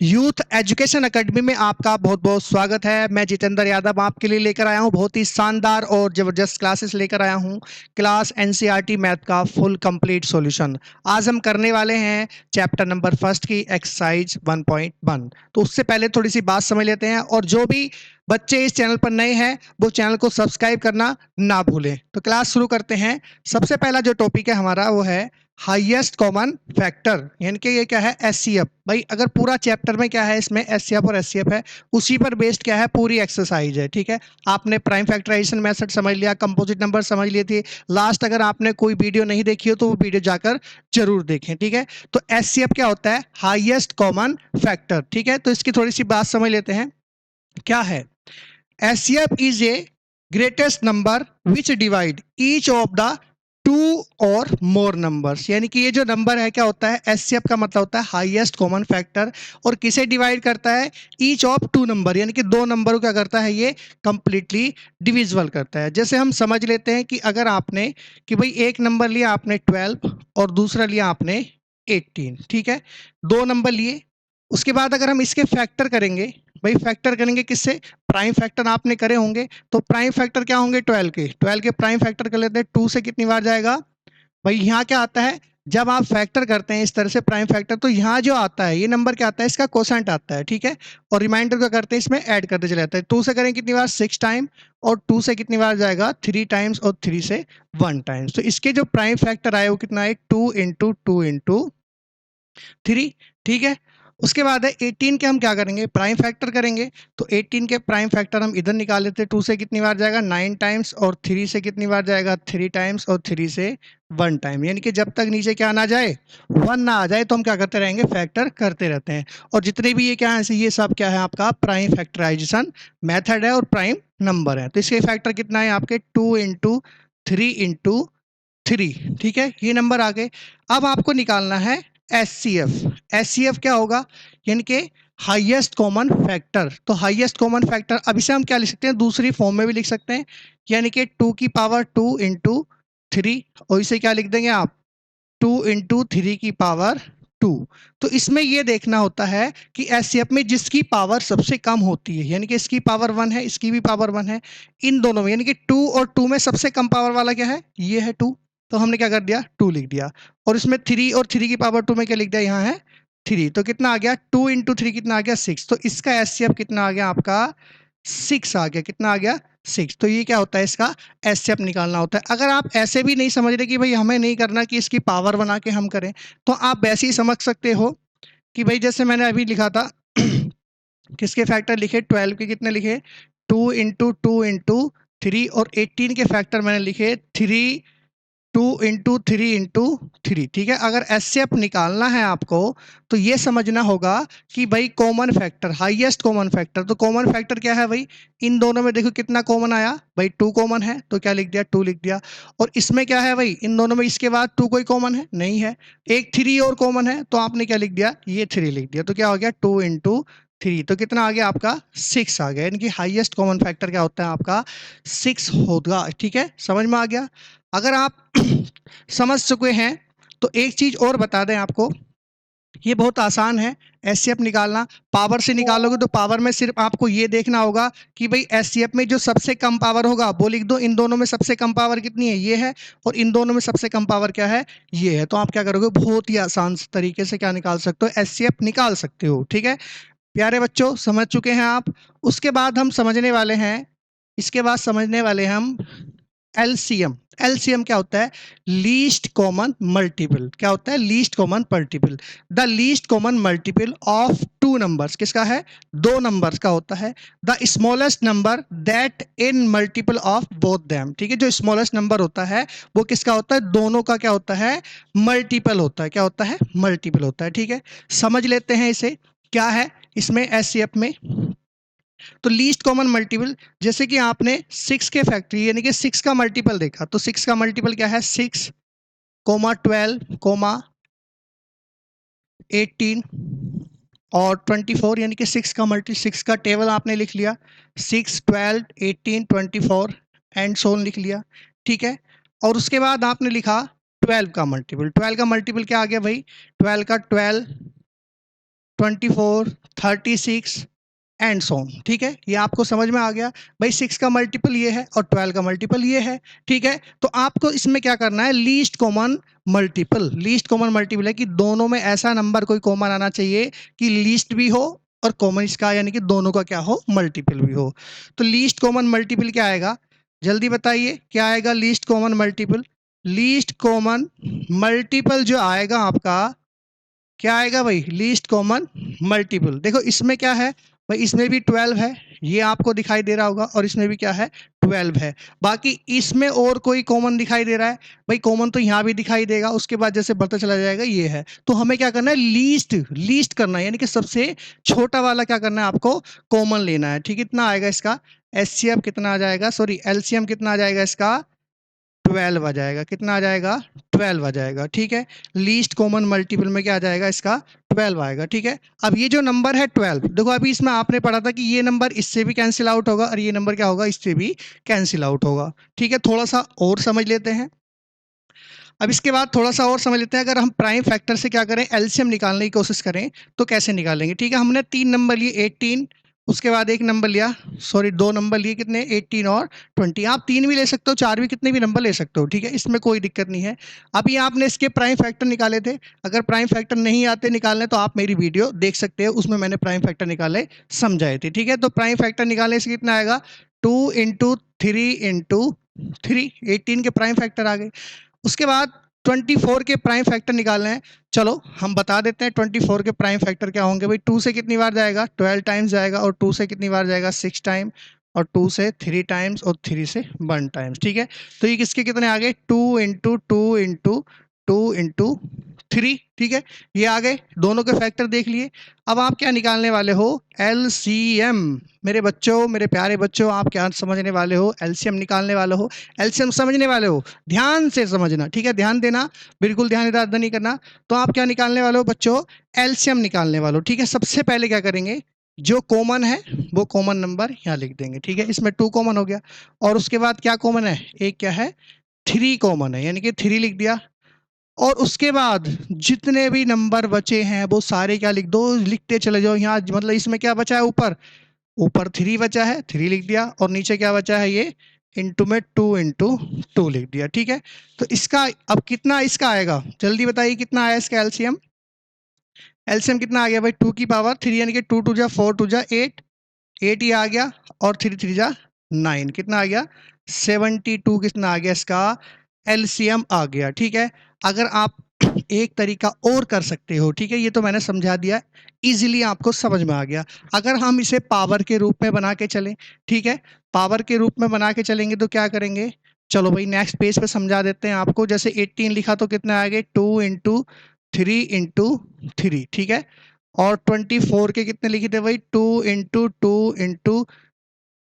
Youth education academy में आपका बहुत बहुत स्वागत है। मैं जितेंद्र यादव आपके लिए लेकर आया हूं बहुत ही शानदार और जबरदस्त क्लासेस लेकर आया हूं। क्लास एनसीईआरटी मैथ का फुल कंप्लीट सॉल्यूशन आज हम करने वाले हैं चैप्टर नंबर फर्स्ट की एक्सरसाइज 1.1। तो उससे पहले थोड़ी सी बात समझ लेते हैं, और जो भी बच्चे इस चैनल पर नए हैं वो चैनल को सब्सक्राइब करना ना भूलें। तो क्लास शुरू करते हैं। सबसे पहला जो टॉपिक है हमारा वो है हाईएस्ट कॉमन फैक्टर, यानी कि ये क्या है, एचसीएफ। भाई अगर पूरा चैप्टर में क्या है, इसमें एचसीएफ और एचसीएफ है, उसी पर बेस्ड क्या है, पूरी एक्सरसाइज है। ठीक है, आपने प्राइम फैक्टराइजेशन मेथड समझ लिया, कंपोजिट नंबर समझ लिए थे। लास्ट अगर आपने कोई वीडियो नहीं देखी हो तो वो वीडियो जाकर जरूर देखें। ठीक है, तो एचसीएफ क्या होता है, हाईएस्ट कॉमन फैक्टर। ठीक है, तो इसकी थोड़ी सी बात समझ लेते हैं। क्या है, HCF is a greatest number which divide each of the two और मोर नंबर्स, यानी कि ये जो नंबर है क्या होता है, एचसीएफ का मतलब होता है हाईएस्ट कॉमन फैक्टर, और किसे डिवाइड करता है, ईच ऑफ टू नंबर, यानी कि दो नंबरों क्या करता है, ये कंप्लीटली डिविजिबल करता है। जैसे हम समझ लेते हैं कि अगर आपने कि भाई एक नंबर लिया आपने 12 और दूसरा लिया आपने 18। ठीक है, दो नंबर लिए, उसके बाद अगर हम इसके फैक्टर करेंगे, भाई फैक्टर करेंगे किससे, प्राइम फैक्टर आपने करे होंगे, तो प्राइम फैक्टर क्या होंगे, 12 के प्राइम फैक्टर कर लेते हैं, 2 से कितनी बार जाएगा। भाई यहाँ क्या आता है, जब आप फैक्टर करते हैं इस तरह से प्राइम फैक्टर, तो यहाँ जो आता है ये नंबर क्या आता है, इसका कोसेंट आता है। ठीक है, और रिमाइंडर क्या करते हैं, इसमें ऐड करते चले जाते हैं। 2 से करें कितनी बार, 6 टाइम, और 2 से कितनी बार जाएगा, 3 टाइम्स, और 3 से 1 टाइम्स। तो इसके जो प्राइम फैक्टर आए वो कितना है, 2 इंटू 2 इंटू 3। ठीक है, उसके बाद है 18 के हम क्या करेंगे, प्राइम फैक्टर करेंगे। तो 18 के प्राइम फैक्टर हम इधर निकाल लेते हैं, 2 से कितनी बार जाएगा, 9 टाइम्स, और 3 से कितनी बार जाएगा, 3 टाइम्स, और 3 से 1 टाइम। यानी कि जब तक नीचे क्या ना जाए, 1 ना आ जाए, तो हम क्या करते रहेंगे, फैक्टर करते रहते हैं। और जितने भी ये क्या है, ये सब क्या है, आपका प्राइम फैक्टराइजेशन मेथड है और प्राइम नंबर है। तो इसके फैक्टर कितना है आपके, 2 इंटू 3 इंटू 3। ठीक है, ये नंबर आ गए। अब आपको निकालना है एचसीएफ। एचसीएफ क्या होगा, यानी कि हाईएस्ट कॉमन फैक्टर। तो हाईएस्ट कॉमन फैक्टर, अब इसे हम क्या लिख सकते हैं, दूसरी फॉर्म में भी लिख सकते हैं, यानी कि 2 की पावर 2 इंटू 3, और इसे क्या लिख देंगे आप, 2 इंटू 3 की पावर 2। तो इसमें यह देखना होता है कि एचसीएफ में जिसकी पावर सबसे कम होती है, यानी कि इसकी पावर 1 है, इसकी भी पावर 1 है, इन दोनों में, यानी कि 2 और 2 में सबसे कम पावर वाला क्या है, ये है 2। तो हमने क्या कर दिया, 2 लिख दिया। और इसमें 3 और 3 की पावर 2 में क्या लिख दिया, यहाँ है 3। तो कितना आ गया, 2 इंटू 3 कितना आ गया, 6। तो इसका एचसीएफ कितना आ गया आपका, 6 आ गया। कितना आ गया, 6। तो ये क्या होता है, इसका एचसीएफ निकालना होता है। अगर आप ऐसे भी नहीं समझ रहे कि भाई हमें नहीं करना कि इसकी पावर बना के हम करें, तो आप वैसे ही समझ सकते हो कि भाई जैसे मैंने अभी लिखा था किसके फैक्टर लिखे, 12 के कितने लिखे, 2 इंटू 2 इंटू 3, और 18 के फैक्टर मैंने लिखे 2 इंटू 3 इंटू 3। ठीक है, अगर एचसीएफ निकालना है आपको, तो ये समझना होगा कि भाई common factor, highest common factor, तो कॉमन फैक्टर क्या है भाई, इन दोनों में देखो कितना कॉमन आया, भाई 2 कॉमन है, तो क्या लिख दिया, 2 लिख दिया। और इसमें क्या है भाई, इन दोनों में इसके बाद 2 कोई कॉमन है नहीं है, एक 3 और कॉमन है, तो आपने क्या लिख दिया, ये 3 लिख दिया। तो क्या हो गया, 2 इंटू 3, तो कितना आ गया आपका, 6 आ गया। यानी कि हाईएस्ट कॉमन फैक्टर क्या होता है आपका, 6 होगा। ठीक है, समझ में आ गया। अगर आप समझ चुके हैं तो एक चीज और बता दें आपको, ये बहुत आसान है एचसीएफ निकालना। पावर से निकालोगे तो पावर में सिर्फ आपको ये देखना होगा कि भाई एचसीएफ में जो सबसे कम पावर होगा वो लिख दो, इन दोनों में सबसे कम पावर कितनी है, ये है, और इन दोनों में सबसे कम पावर क्या है, ये है। तो आप क्या करोगे, बहुत ही आसान तरीके से क्या निकाल सकते हो, एचसीएफ निकाल सकते हो। ठीक है, प्यारे बच्चों समझ चुके हैं आप। उसके बाद हम समझने वाले हैं, इसके बाद समझने वाले हैं हम एलसीएम। एलसीएम क्या होता है, लीस्ट कॉमन मल्टीपल। क्या होता है, least common multiple. The least common multiple of two numbers, किसका है, दो नंबर्स का होता है। The smallest number that in multiple of both them. ठीक है, जो स्मॉलेस्ट नंबर होता है वो किसका होता है, दोनों का क्या होता है, मल्टीपल होता है। क्या होता है, मल्टीपल होता है। ठीक है, समझ लेते हैं इसे, क्या है इसमें एचसीएफ में। तो लीस्ट कॉमन मल्टीपल, जैसे कि आपने 6 के फैक्टरी यानी कि 6 का मल्टीपल देखा, तो 6 का मल्टीपल क्या है, 6, 12, 18 और 24, यानी कि 6 का मल्टी, 6 का टेबल आपने लिख लिया, 6, 12, 18, 24 एंड सो लिख लिया। ठीक है, और उसके बाद आपने लिखा 12 का मल्टीपल। 12 का मल्टीपल क्या आ गया भाई, 12 का 12, 24, 36 एंड सो ऑन। ठीक है, ये आपको समझ में आ गया भाई। 6 का मल्टीपल ये है और 12 का मल्टीपल ये है। ठीक है, तो आपको इसमें क्या करना है, least common multiple. Least common multiple है कि दोनों में ऐसा नंबर कोई कॉमन आना चाहिए कि लीस्ट भी हो और कॉमन इसका यानी कि दोनों का क्या हो, मल्टीपल भी हो। तो लीस्ट कॉमन मल्टीपल क्या आएगा, जल्दी बताइए क्या आएगा least common multiple. Least common multiple जो आएगा आपका, क्या आएगा भाई, लीस्ट कॉमन मल्टीपल। देखो इसमें क्या है भाई, इसमें भी 12 है, ये आपको दिखाई दे रहा होगा, और इसमें भी क्या है, 12 है। बाकी इसमें और कोई कॉमन दिखाई दे रहा है भाई, कॉमन तो यहाँ भी दिखाई देगा, उसके बाद जैसे बढ़ता चला जाएगा ये है। तो हमें क्या करना है, लीस्ट लीस्ट करना है, यानी कि सबसे छोटा वाला क्या करना है आपको, कॉमन लेना है। ठीक, कितना आएगा इसका एचसीएफ, कितना आ जाएगा, सॉरी एलसीएम कितना आ जाएगा इसका, 12 आ जाएगा। कितना आ जाएगा, 12 आ जाएगा। ठीक है, लीस्ट कॉमन मल्टीपल में क्या आ जाएगा इसका, 12 आएगा। ठीक है, अब ये जो नंबर है 12, देखो अभी इसमें आपने पढ़ा था कि ये नंबर इससे भी कैंसिल आउट होगा और ये नंबर क्या होगा, इससे भी कैंसिल आउट होगा। ठीक है, थोड़ा सा और समझ लेते हैं। अब इसके बाद थोड़ा सा और समझ लेते हैं, अगर हम प्राइम फैक्टर से क्या करें, एलसीएम निकालने की कोशिश करें तो कैसे निकालेंगे। ठीक है, हमने 3 नंबर लिए 18, उसके बाद एक नंबर लिया, सॉरी 2 नंबर लिए, कितने, 18 और 20। आप 3 भी ले सकते हो, 4 भी, कितने भी नंबर ले सकते हो। ठीक है, इसमें कोई दिक्कत नहीं है। अभी आपने इसके प्राइम फैक्टर निकाले थे, अगर प्राइम फैक्टर नहीं आते निकालने तो आप मेरी वीडियो देख सकते हो, उसमें मैंने प्राइम फैक्टर निकाले समझाए थे। ठीक है, तो प्राइम फैक्टर निकालने से कितना आएगा, 2 इंटू 3 इंटू 3, 18 के प्राइम फैक्टर आ गए। उसके बाद 24 के प्राइम फैक्टर निकालने हैं, चलो हम बता देते हैं 24 के प्राइम फैक्टर क्या होंगे भाई। 2 से कितनी बार जाएगा, 12 टाइम्स जाएगा, और 2 से कितनी बार जाएगा, 6 टाइम, और 2 से 3 टाइम्स, और 3 से 1 टाइम्स। ठीक है, तो ये किसके कितने आ गए, 2 इंटू 2 इंटू 2 इंटू 3। ठीक है, ये आ गए, दोनों के फैक्टर देख लिए। अब आप क्या निकालने वाले हो, एलसीएम। मेरे बच्चों, मेरे प्यारे बच्चों, आप क्या समझने वाले हो, एलसीएम निकालने वाले हो, एलसीएम समझने वाले हो, ध्यान से समझना। ठीक है, ध्यान देना, बिल्कुल ध्यान इधर नहीं करना। तो आप क्या निकालने वाले हो बच्चों, एलसीएम निकालने वाले हो। ठीक है, सबसे पहले क्या करेंगे, जो कॉमन है वो कॉमन नंबर यहाँ लिख देंगे। ठीक है, इसमें 2 कॉमन हो गया, और उसके बाद क्या कॉमन है, एक क्या है, 3 कॉमन है, यानी कि 3 लिख दिया। और उसके बाद जितने भी नंबर बचे हैं वो सारे क्या लिख दो, लिखते चले जाओ यहाँ। मतलब इसमें क्या बचा है, ऊपर ऊपर 3 बचा है, 3 लिख दिया, और नीचे क्या बचा है, ये इंटू में 2 इंटू 2 लिख दिया। ठीक है, तो इसका अब कितना इसका आएगा, जल्दी बताइए कितना आया इसका एलसीएम। एलसीएम कितना आ गया भाई, 2 की पावर 3, यानी कि 2 2 जा 4 2 जा 8, 8 ही आ गया, और 3 3 जा 9, कितना आ गया, 72 कितना आ गया इसका एलसीएम आ गया। ठीक है, अगर आप एक तरीका और कर सकते हो, ठीक है, ये तो मैंने समझा दिया, इजीली आपको समझ में आ गया। अगर हम इसे पावर के रूप में बना के चलें, ठीक है, पावर के रूप में बना के चलेंगे तो क्या करेंगे, चलो भाई नेक्स्ट पेज पे समझा देते हैं आपको। जैसे 18 लिखा तो कितना आ गए, 2 इंटू 3 इंटू 3। ठीक है, और 24 के कितने लिखे थे भाई, 2 इंटू 2 इंटू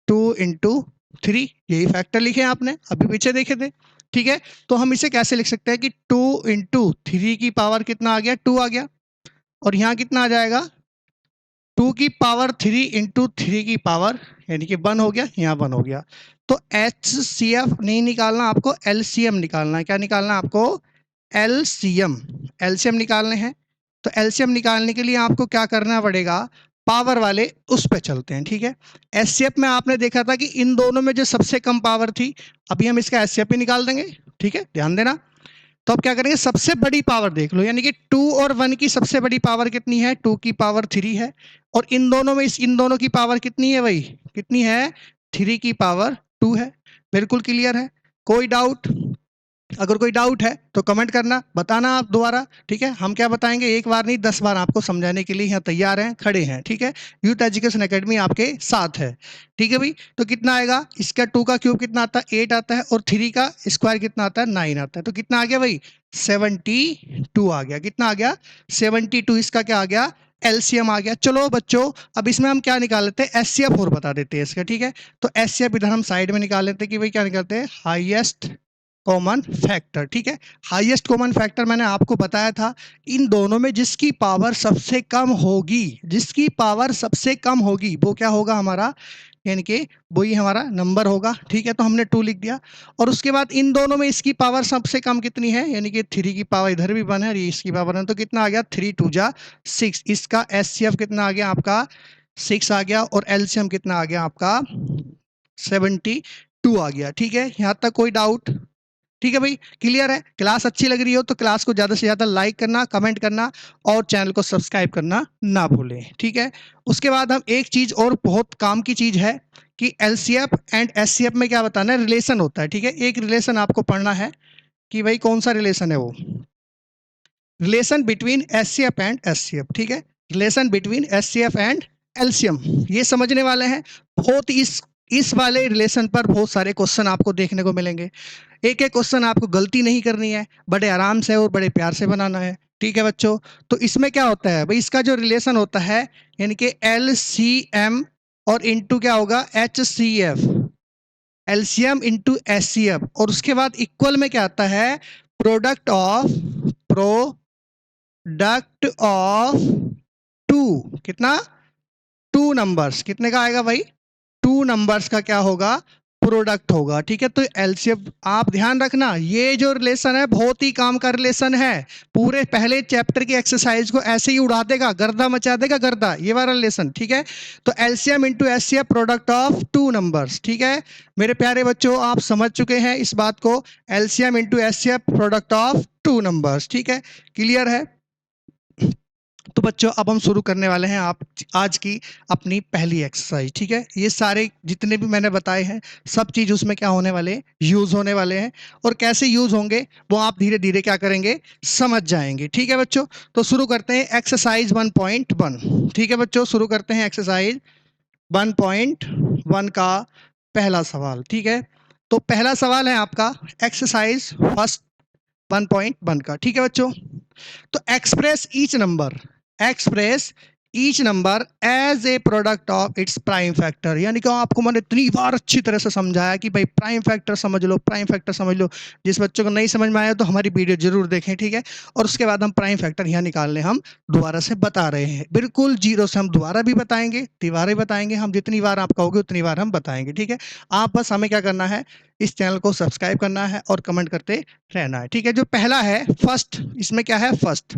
2 इंटू 3, यही फैक्टर लिखे हैं आपने, अभी पीछे देखे थे। ठीक है, तो हम इसे कैसे लिख सकते हैं कि 2 इंटू 3 की पावर कितना आ गया, 2 आ गया, और यहाँ कितना आ जाएगा, 2 की पावर 3 इंटू 3 की पावर, यानी कि 1 हो गया, यहाँ 1 हो गया। तो एचसीएफ नहीं निकालना आपको, एलसीएम निकालना है। क्या निकालना है आपको, एलसीएम। एलसीएम निकालने हैं, तो एलसीएम निकालने के लिए आपको क्या करना पड़ेगा, पावर वाले उस पे चलते हैं। ठीक है, एचसीएफ में आपने देखा था कि इन दोनों में जो सबसे कम पावर थी, अभी हम इसका एचसीएफ भी निकाल देंगे। ठीक है, ध्यान देना। तो अब क्या करेंगे, सबसे बड़ी पावर देख लो, यानी कि 2 और 1 की सबसे बड़ी पावर कितनी है, 2 की पावर 3 है, और इन दोनों में इन दोनों की पावर कितनी है भाई, कितनी है, 3 की पावर 2 है। बिल्कुल क्लियर है, कोई डाउट, अगर कोई डाउट है तो कमेंट करना, बताना आप दोबारा। ठीक है, हम क्या बताएंगे, एक बार नहीं 10 बार आपको समझाने के लिए यहाँ तैयार हैं, खड़े हैं। ठीक है, यूथ एजुकेशन एकेडमी आपके साथ है। ठीक है भाई, तो कितना आएगा इसका, 2 का क्यूब कितना आता है, 8 आता है, और 3 का स्क्वायर कितना आता है, 9 आता है। तो कितना आ गया भाई, 72 आ गया। कितना आ गया, 72, इसका क्या आ गया, एलसीएम आ गया। चलो बच्चों, अब इसमें हम क्या निकाल लेते हैं, एचसीएफ और बता देते हैं इसका। ठीक है, तो एचसीएफ इधर हम साइड में निकाल लेते हैं कि भाई क्या निकालते हैं, हाईएस्ट कॉमन फैक्टर। ठीक है, हाईएस्ट कॉमन फैक्टर मैंने आपको बताया था, इन दोनों में जिसकी पावर सबसे कम होगी, जिसकी पावर सबसे कम होगी वो क्या होगा हमारा, यानी कि वही हमारा नंबर होगा, ठीक है। तो हमने 2 लिख दिया और उसके बाद इन दोनों में इसकी पावर सबसे कम कितनी है, यानी कि 3 की पावर इधर भी 1 है और ये इसकी पावर है, तो कितना आ गया 3 2 जा 6। इसका एचसीएफ कितना आ गया आपका 6 आ गया और एलसीएम कितना आ गया आपका 72 आ गया, ठीक है। यहाँ तक कोई डाउट? ठीक है भाई, क्लियर है। क्लास अच्छी लग रही हो तो क्लास को ज़्यादा से ज़्यादा लाइक करना, कमेंट करना और चैनल को सब्सक्राइब करना ना भूलें, ठीक है। उसके बाद हम एक चीज़ और बहुत काम की चीज़ है कि एलसीएफ एंड एचसीएफ में क्या बताना है, रिलेशन होता है, ठीक है। एक रिलेशन आपको पढ़ना है कि भाई कौन सा रिलेशन है वो, relation between HCF and HCF, ठीक है। Relation between HCF and LCM, ये समझने वाले हैं। बहुत इस वाले रिलेशन पर बहुत सारे क्वेश्चन आपको देखने को मिलेंगे। एक एक क्वेश्चन आपको गलती नहीं करनी है, बड़े आराम से और बड़े प्यार से बनाना है, ठीक है बच्चों। तो इसमें क्या होता है भाई, इसका जो रिलेशन होता है यानी कि एलसीएम और इनटू क्या होगा एचसीएफ, एलसीएम इनटू एचसीएफ, और उसके बाद इक्वल में क्या आता है प्रोडक्ट ऑफ टू, कितना 2 नंबर्स, कितने का आएगा भाई 2 नंबर्स का क्या होगा प्रोडक्ट होगा, ठीक है। तो एलसीएम आप ध्यान रखना, ये जो रिलेशन है बहुत ही काम का रिलेशन है। पूरे पहले चैप्टर की एक्सरसाइज को ऐसे ही उड़ा देगा, गर्दा मचा देगा गर्दा, ये वाला रिलेशन, ठीक है। तो LCM into HCF product of 2 numbers, ठीक है। मेरे प्यारे बच्चों आप समझ चुके हैं इस बात को, LCM into HCF product of 2 numbers, ठीक है, क्लियर है। तो बच्चों अब हम शुरू करने वाले हैं आप आज की अपनी पहली एक्सरसाइज, ठीक है। ये सारे जितने भी मैंने बताए हैं सब चीज उसमें क्या होने वाले यूज होने वाले हैं, और कैसे यूज होंगे वो आप धीरे धीरे क्या करेंगे समझ जाएंगे, ठीक है बच्चों। तो शुरू करते हैं एक्सरसाइज 1.1, ठीक है बच्चों। शुरू करते हैं एक्सरसाइज 1.1 का पहला सवाल, ठीक है। तो पहला सवाल है आपका एक्सरसाइज फर्स्ट 1.1 का, ठीक है बच्चों। तो express each number as a product of its prime factor, यानी कि आपको मैंने इतनी बार अच्छी तरह से समझाया कि भाई प्राइम फैक्टर समझ लो, प्राइम फैक्टर समझ लो। जिस बच्चों को नहीं समझ में आया तो हमारी वीडियो जरूर देखें, ठीक है। और उसके बाद हम प्राइम फैक्टर यहाँ निकालने हम दोबारा से बता रहे हैं, बिल्कुल जीरो से हम दोबारा भी बताएंगे, तिबारा भी बताएंगे, हम जितनी बार आप कहोगे उतनी बार हम बताएंगे, ठीक है। आप बस हमें क्या करना है, इस चैनल को सब्सक्राइब करना है और कमेंट करते रहना है, ठीक है। जो पहला है फर्स्ट, इसमें क्या है फर्स्ट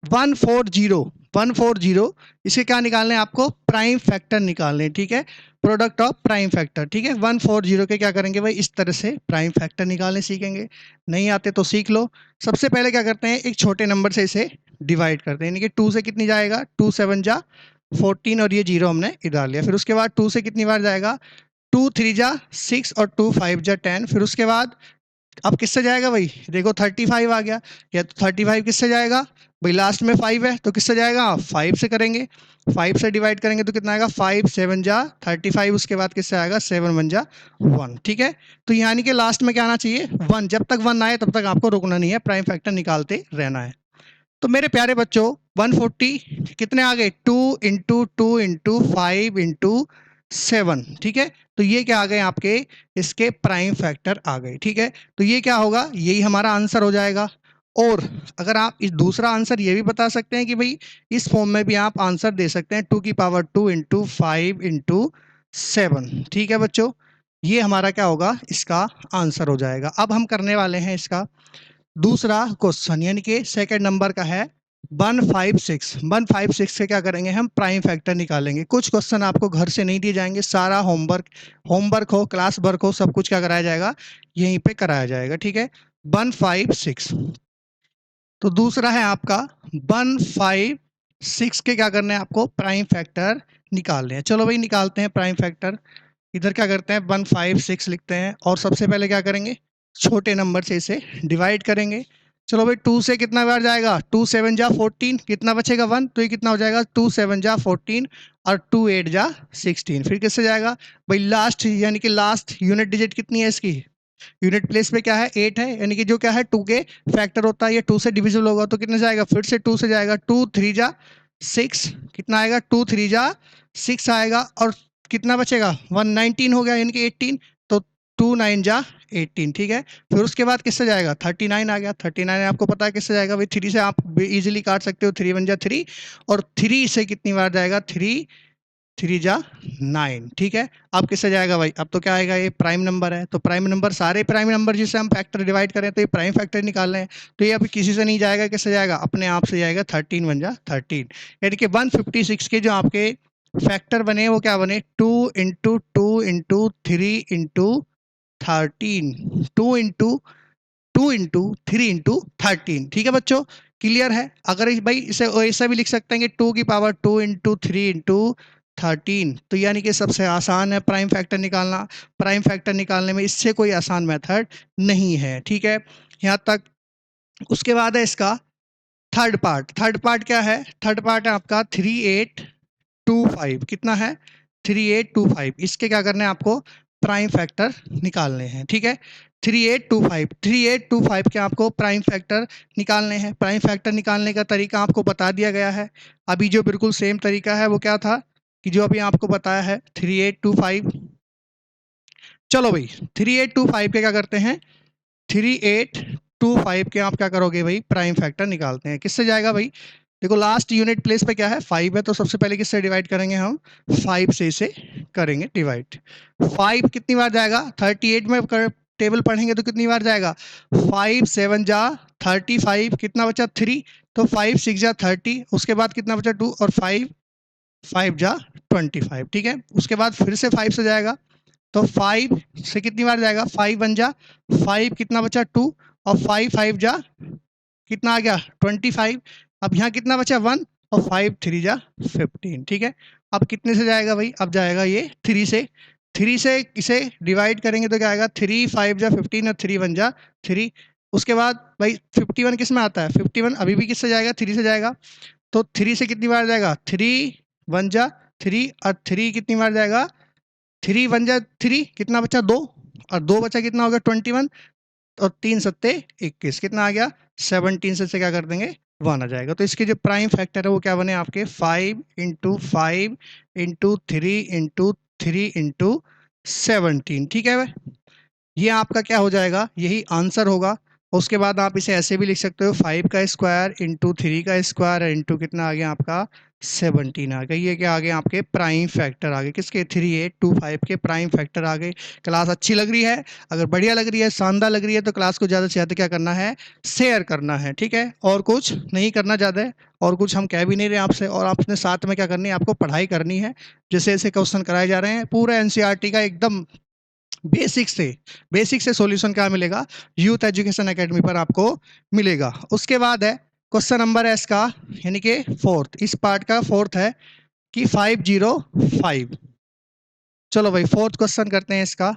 140 इसके क्या निकालने हैं आपको प्राइम फैक्टर निकालने हैं, ठीक है। प्रोडक्ट ऑफ प्राइम फैक्टर, ठीक है। 140 के क्या करेंगे भाई इस तरह से प्राइम फैक्टर निकालने सीखेंगे, नहीं आते तो सीख लो। सबसे पहले क्या करते हैं, एक छोटे नंबर से इसे डिवाइड करते हैं, यानी कि 2 से कितनी जाएगा 2 7 जा 14 और ये जीरो हमने इधर लिया। फिर उसके बाद 2 से कितनी बार जाएगा 2 3 जा 6 और 2 5 जा 10। फिर उसके बाद अब किससे जाएगा भाई, देखो 35 आ गया, या तो 35 किससे जाएगा भाई, लास्ट में 5 है तो किससे जाएगा 5 से करेंगे, 5 से डिवाइड करेंगे तो कितना आएगा 5 7 जा 35। उसके बाद किससे आएगा 7 1 जा 1, ठीक है। तो यानी कि लास्ट में क्या आना चाहिए 1, जब तक 1 आए तब तक आपको रुकना नहीं है, प्राइम फैक्टर निकालते रहना है। तो मेरे प्यारे बच्चों 140 कितने आ गए 2 इंटू 2 इंटू 5 इंटू 7, ठीक है। तो ये क्या आ गए आपके इसके प्राइम फैक्टर आ गए, ठीक है। तो ये क्या होगा, यही हमारा आंसर हो जाएगा। और अगर आप इस दूसरा आंसर ये भी बता सकते हैं कि भाई इस फॉर्म में भी आप आंसर दे सकते हैं 2 की पावर 2 इंटू 5 इंटू 7, ठीक है बच्चों। ये हमारा क्या होगा इसका आंसर हो जाएगा। अब हम करने वाले हैं इसका दूसरा क्वेश्चन, यानी कि सेकंड नंबर का है 156 से क्या करेंगे हम प्राइम फैक्टर निकालेंगे। कुछ क्वेश्चन आपको घर से नहीं दिए जाएंगे, सारा होमवर्क हो क्लास वर्क हो सब कुछ क्या कराया जाएगा यहीं पे कराया जाएगा, ठीक है। 156 तो दूसरा है आपका 156 के क्या करने हैं आपको प्राइम फैक्टर निकालने हैं। चलो भाई निकालते हैं प्राइम फैक्टर। इधर क्या करते हैं 156 लिखते हैं और सबसे पहले क्या करेंगे छोटे नंबर से इसे डिवाइड करेंगे। चलो भाई 2 से कितना बार जाएगा 2 7 जा 14, कितना बचेगा 1, तो ये कितना हो जाएगा 2 7 जा 14 और 2 8 जा 16। फिर किससे जाएगा भाई लास्ट, यानी कि लास्ट यूनिट डिजिट कितनी है इसकी, यूनिट प्लेस पे क्या है 8 है, यानी कि जो क्या है 2 के फैक्टर होता है ये 2 से डिविजिबल होगा तो कितने जाएगा फिर से 2 से जाएगा 2 3 जा 6, कितना आएगा 2 3 जा 6 आएगा और कितना बचेगा 119 हो गया यानी कि 18, तो 2 9 जा 18, ठीक है। फिर उसके बाद किससे जाएगा 39 आ गया, 39 आपको पता है किससे जाएगा भाई 3 से आप इजीली काट सकते हो, 3 1 जा 3 और 3 से कितनी बार जाएगा 3 3 जा 9, ठीक है। अब किससे जाएगा भाई? अब तो क्या आएगा, ये प्राइम नंबर है, तो प्राइम नंबर, सारे प्राइम नंबर जिसे हम फैक्टर डिवाइड करें तो ये प्राइम फैक्टर निकाल रहे हैं, तो ये अभी किसी से नहीं जाएगा, किससे जाएगा? अपने आप से जाएगा। 13 बन जा 13, यानी कि 156 के जो आपके फैक्टर बने वो क्या बने? 2 into 2 into 3 into 13, 2 into 2 into 3 into 13, ठीक है बच्चों, क्लियर है? अगर भाई इसे ऐसा भी लिख सकते हैं कि 2 की पावर 2 इंटू 3 इंटू 13, तो यानी कि सबसे आसान है प्राइम फैक्टर निकालना। प्राइम फैक्टर निकालने में इससे कोई आसान मेथड नहीं है, ठीक है, यहाँ तक। उसके बाद है इसका थर्ड पार्ट। थर्ड पार्ट क्या है? थर्ड पार्ट है आपका 3825, कितना है? 3825। इसके क्या करने हैं आपको? प्राइम फैक्टर निकालने हैं, ठीक है। 3825 के आपको प्राइम फैक्टर निकालने हैं। प्राइम फैक्टर निकालने का तरीका आपको बता दिया गया है। अभी जो बिल्कुल सेम तरीका है वो क्या था कि जो अभी आपको बताया है 3825। चलो भाई 3825 के क्या करते हैं? 3825 के आप क्या करोगे भाई? प्राइम फैक्टर निकालते हैं। किससे जाएगा भाई? देखो लास्ट यूनिट प्लेस पे क्या है? 5 है, तो सबसे पहले किससे डिवाइड करेंगे हम? 5 से इसे करेंगे डिवाइड। 5 कितनी बार जाएगा? 38 में टेबल पढ़ेंगे तो कितनी बार जाएगा? 5 7 जा 35, कितना बचा? 3, तो 5 6 जा 30, उसके बाद कितना बचा? 2, और 5 5 जा 25, ठीक है। उसके बाद फिर से 5 से जाएगा, तो 5 से कितनी बार जाएगा? 5 1 जा 5, कितना बचा? 2, और 5 5 जा कितना आ गया? 25। अब यहाँ कितना बचा? 1, और 5 3 जा 15, ठीक है। अब कितने से जाएगा भाई? अब जाएगा ये 3 से। 3 से इसे डिवाइड करेंगे तो क्या आएगा? 3 5 जा 15, और 3 1 जा 3। उसके बाद भाई 51 किस में आता है? 51 अभी भी किससे जाएगा? 3 से जाएगा, तो 3 से कितनी बार जाएगा? 3 1 जा 3, और 3 कितनी बार जाएगा? 3 1 जा 3, कितना बचा? 2, और 2 बचा कितना हो गया? 21, और 3 सत्ते 21, कितना आ गया? 17 से क्या कर देंगे? 1 आ जाएगा। तो इसके जो प्राइम फैक्टर है वो क्या बने आपके? 5 इंटू 5 इंटू 3 इंटू 3 इंटू 17, ठीक है। ये आपका क्या हो जाएगा? यही आंसर होगा। उसके बाद आप इसे ऐसे भी लिख सकते हो, 5 का स्क्वायर इंटू 3 का स्क्वायर इंटू कितना आ गया आपका? 17 आ गया। ये क्या आ गया? आपके प्राइम फैक्टर आ गए। किसके? 3825 के प्राइम फैक्टर आ गए। क्लास अच्छी लग रही है? अगर बढ़िया लग रही है, शानदार लग रही है, तो क्लास को ज़्यादा से ज़्यादा क्या करना है? शेयर करना है, ठीक है। और कुछ नहीं करना ज़्यादा, और कुछ हम कह भी नहीं रहे आपसे। और आपने साथ में क्या करनी है? आपको पढ़ाई करनी है। जैसे जैसे क्वेश्चन कराए जा रहे हैं, पूरा एनसीईआरटी का एकदम बेसिक से सॉल्यूशन क्या मिलेगा? यूथ एजुकेशन एकेडमी पर आपको मिलेगा। उसके बाद है क्वेश्चन नंबर है इसका, यानी कि फोर्थ, इस पार्ट का फोर्थ है कि 505। चलो भाई फोर्थ क्वेश्चन करते हैं इसका।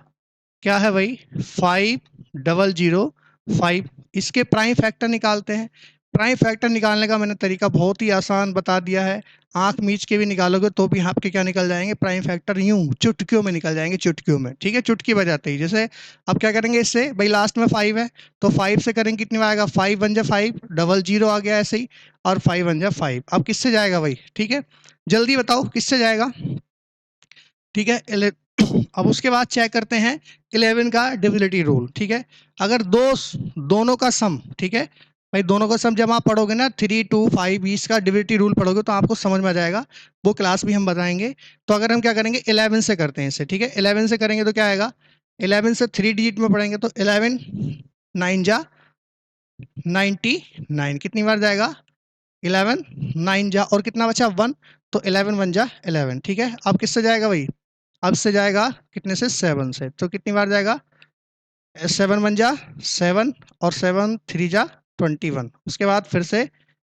क्या है भाई? 5005। इसके प्राइम फैक्टर निकालते हैं। प्राइम फैक्टर निकालने का मैंने तरीका बहुत ही आसान बता दिया है। आंख मीच के भी निकालोगे तो भी आपके क्या निकल जाएंगे? प्राइम फैक्टर यूं चुटकियों में निकल जाएंगे, चुटकियों में, ठीक है, चुटकी बजाते ही। जैसे अब क्या करेंगे इससे भाई? लास्ट में 5 है, तो 5 से करेंगे कितनी बार आएगा? 5 1 जा 5, डबल जीरो आ गया ऐसे ही, और 5 1 जा 5। अब किससे जाएगा भाई? ठीक है, जल्दी बताओ किससे जाएगा? ठीक है, अब उसके बाद चेक करते हैं 11 का डिविजिबिलिटी रूल, ठीक है। अगर दोनों का सम, ठीक है भाई, दोनों का सम जब आप पढ़ोगे ना 3 2 5 20 का डिविजिबिलिटी रूल पढ़ोगे तो आपको समझ में आ जाएगा। वो क्लास भी हम बताएंगे। तो अगर हम क्या करेंगे? 11 से करते हैं इसे, ठीक है। 11 से करेंगे तो क्या आएगा? 11 से 3 डिजिट में पढ़ेंगे तो 11 9 जा 99, कितनी बार जाएगा? 11 9 जा, और कितना बचा? 1, तो 11 1 जा 11, ठीक है। अब किससे जाएगा भाई? अब से जाएगा कितने से? 7 से, तो कितनी बार जाएगा? 7 1 जा 7, और 7 3 जा 21, उसके बाद फिर से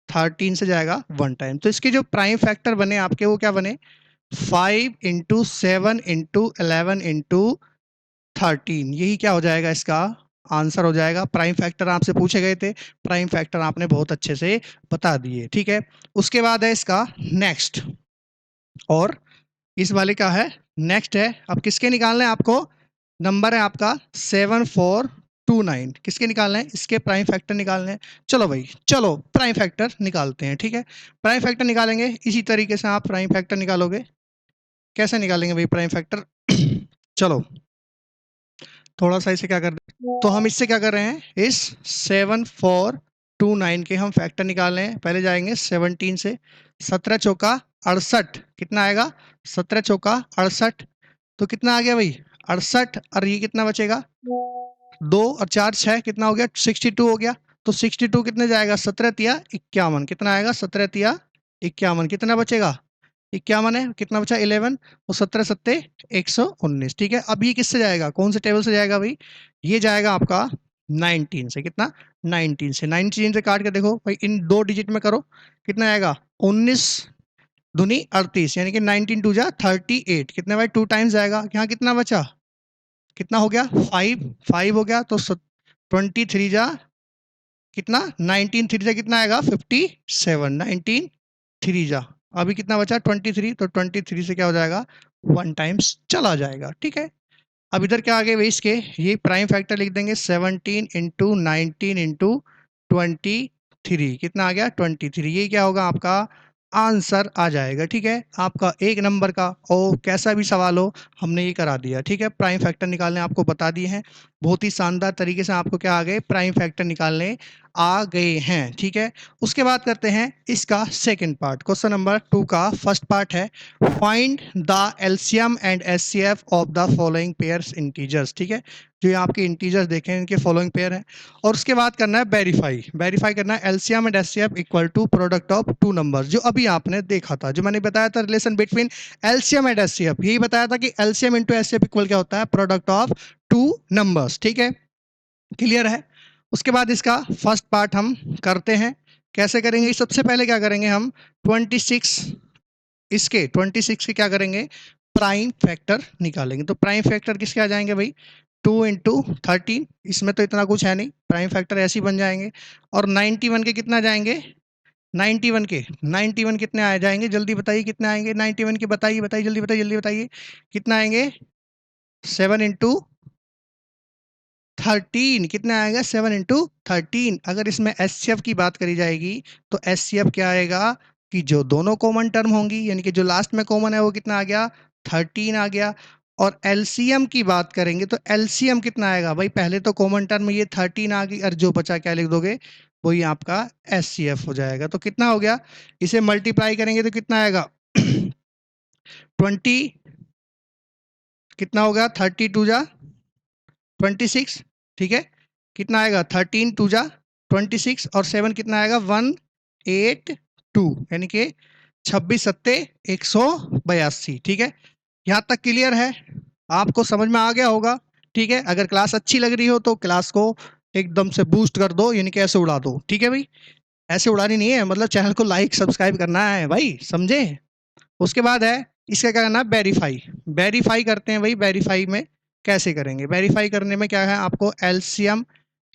13 से जाएगा 1 टाइम। तो इसके जो प्राइम फैक्टर बने आपके वो क्या बने? 5 इंटू 7 इंटू 11 इंटू 13, यही क्या हो जाएगा? इसका आंसर हो जाएगा। प्राइम फैक्टर आपसे पूछे गए थे, प्राइम फैक्टर आपने बहुत अच्छे से बता दिए, ठीक है। उसके बाद है इसका नेक्स्ट, और इस वाले का है नेक्स्ट है। अब किसके निकालना है आपको? नंबर है आपका 7429, किसके निकालना है? इसके प्राइम फैक्टर निकालने हैं। चलो भाई, चलो प्राइम फैक्टर निकालते हैं, ठीक है। प्राइम फैक्टर निकालेंगे इसी तरीके से आप प्राइम फैक्टर निकालोगे। कैसे निकालेंगे भाई प्राइम फैक्टर? चलो थोड़ा सा इसे क्या कर दे, तो हम इससे क्या कर रहे हैं? इस 7429 29 के हम फैक्टर निकालने हैं। पहले जाएंगे 17 से, 17 चौका 68, कितना आएगा 17 चौका 68, तो कितना आ गया भाई 68, और ये कितना बचेगा 2 और 4 6, कितना हो गया 62 हो गया। तो 62 कितने जाएगा 17 तिया 51, कितना आएगा 17 तिया 51, कितना बचेगा 51 है, कितना बचा 11, तो 17 सत्ते 119। ठीक है, अब ये किससे जाएगा, कौन से टेबल से जाएगा भाई, ये जाएगा आपका 19 से, कितना 19 से, 19 से काट के देखो भाई, इन 2 डिजिट में करो, कितना आएगा 19 दूनी 38, यानी कि 19 टू जा 38, कितने भाई 2 टाइम्स जाएगा, यहाँ कितना बचा, कितना हो गया 5 5 हो गया, तो 23 जा कितना 19 3 जा कितना आएगा 57, 19 3 जा, अभी कितना बचा 23, तो 23 से क्या हो जाएगा 1 टाइम्स चला जाएगा। ठीक है, अब इधर क्या आ गए वेस्ट के, ये प्राइम फैक्टर लिख देंगे 17 इंटू 19 इंटू 23, कितना आ गया 23, ये क्या होगा आपका आंसर आ जाएगा। ठीक है, आपका 1 नंबर का, और कैसा भी सवाल हो हमने ये करा दिया। ठीक है, प्राइम फैक्टर निकालने आपको बता दिए हैं, बहुत ही शानदार तरीके से आपको क्या आ गए प्राइम फैक्टर निकालने आ गए हैं। ठीक है, उसके बाद करते हैं इसका सेकंड पार्ट। क्वेश्चन नंबर 2 का फर्स्ट पार्ट है find the LCM and HCF of the following pairs integers. ठीक है, जो ये आपके इंटीजर्स देखें इनके फॉलोइंग पेयर है, और उसके बाद करना है वेरीफाई, वेरीफाई करना है LCM and HCF equal to product of 2 numbers, जो अभी आपने देखा था, जो मैंने बताया था relation between LCM and HCF, यही बताया था कि एलसीएम इंटू एचसीएफ इक्वल क्या होता है प्रोडक्ट ऑफ 2 नंबर्स। ठीक है, क्लियर है। उसके बाद इसका फर्स्ट पार्ट हम करते हैं, कैसे करेंगे, सबसे पहले क्या करेंगे हम 26, इसके 26 के क्या करेंगे प्राइम फैक्टर निकालेंगे। तो प्राइम फैक्टर किसके आ जाएंगे भाई 2 इंटू 13, इसमें तो इतना कुछ है नहीं, प्राइम फैक्टर ऐसे ही बन जाएंगे। और 91 के कितना जाएंगे 91 के 91 कितने आ जाएंगे, जल्दी बताइए कितने आएंगे 91 के, बताइए बताइए जल्दी बताइए जल्दी बताइए कितना आएंगे 7 इंटू 13, कितना आएगा 7 इंटू 13। अगर इसमें एचसीएफ की बात करी जाएगी तो एचसीएफ क्या आएगा कि जो दोनों कॉमन टर्म होंगी, यानी कि जो लास्ट में कॉमन है वो कितना आ गया 13 आ गया। और एलसीएम की बात करेंगे तो एलसीएम कितना आएगा भाई, पहले तो कॉमन टर्म ये 13 आ गई, और जो बचा क्या लिख दोगे वही आपका एचसीएफ हो जाएगा। तो कितना हो गया, इसे मल्टीप्लाई करेंगे तो कितना आएगा 20, कितना होगा 32 जा 26। ठीक है, कितना आएगा 13 टू जा 26, और 7 कितना आएगा 182, यानी कि 26 सत्ते 182। ठीक है, यहाँ तक क्लियर है, आपको समझ में आ गया होगा। ठीक है, अगर क्लास अच्छी लग रही हो तो क्लास को एकदम से बूस्ट कर दो, यानी कि ऐसे उड़ा दो। ठीक है भाई, ऐसे उड़ानी नहीं है, मतलब चैनल को लाइक सब्सक्राइब करना है भाई, समझे। उसके बाद है इसका क्या करना है वेरीफाई, वेरीफाई करते हैं भाई। वेरीफाई में कैसे करेंगे, वेरीफाई करने में क्या है आपको एलसीएम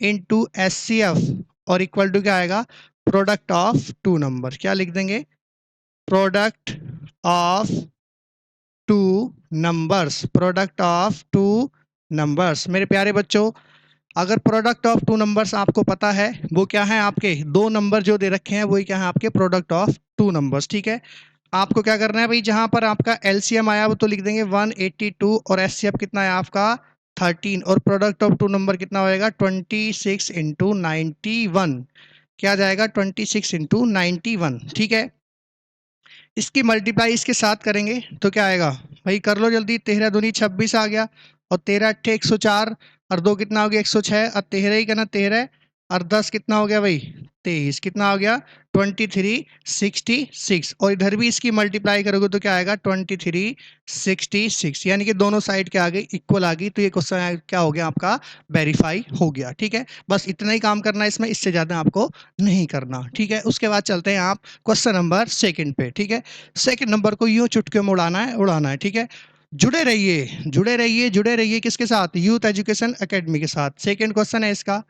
इंटू एचसीएफ और इक्वल टू क्या आएगा प्रोडक्ट ऑफ 2 नंबर, क्या लिख देंगे product of 2 numbers, product of 2 numbers. मेरे प्यारे बच्चों, अगर प्रोडक्ट ऑफ 2 नंबर्स आपको पता है, वो क्या है आपके 2 नंबर जो दे रखे हैं वही क्या है आपके प्रोडक्ट ऑफ 2 नंबर्स। ठीक है, आपको क्या करना है भाई, जहां पर आपका एलसीएम आया वो तो लिख देंगे 182, और एचसीएफ कितना है आपका 13, और प्रोडक्ट ऑफ 2 नंबर कितना होएगा 26 इंटू 91, क्या जाएगा 26 इंटू 91। ठीक है, इसकी मल्टीप्लाई इसके साथ करेंगे तो क्या आएगा भाई, कर लो जल्दी, 13 दूनी 26 आ गया, और 13 अट्ठे 104, और 2 कितना हो गया 106, और 13 ही करना 13, और 10 कितना हो गया भाई 23, कितना हो गया 2366, और इधर भी इसकी मल्टीप्लाई करोगे तो क्या आएगा 2366, यानी कि दोनों साइड के आगे इक्वल आ गई। तो ये क्वेश्चन क्या हो गया आपका वेरीफाई हो गया। ठीक है, बस इतना ही काम करना है इसमें, इससे ज्यादा आपको नहीं करना। ठीक है, उसके बाद चलते हैं आप क्वेश्चन नंबर 2 पे। ठीक है, सेकंड नंबर को यूं चुटकियों में उड़ाना है, उड़ाना है। ठीक है, जुड़े रहिए जुड़े रहिए जुड़े रहिए, किसके साथ यूथ एजुकेशन एकेडमी के साथ। सेकंड क्वेश्चन है इसका,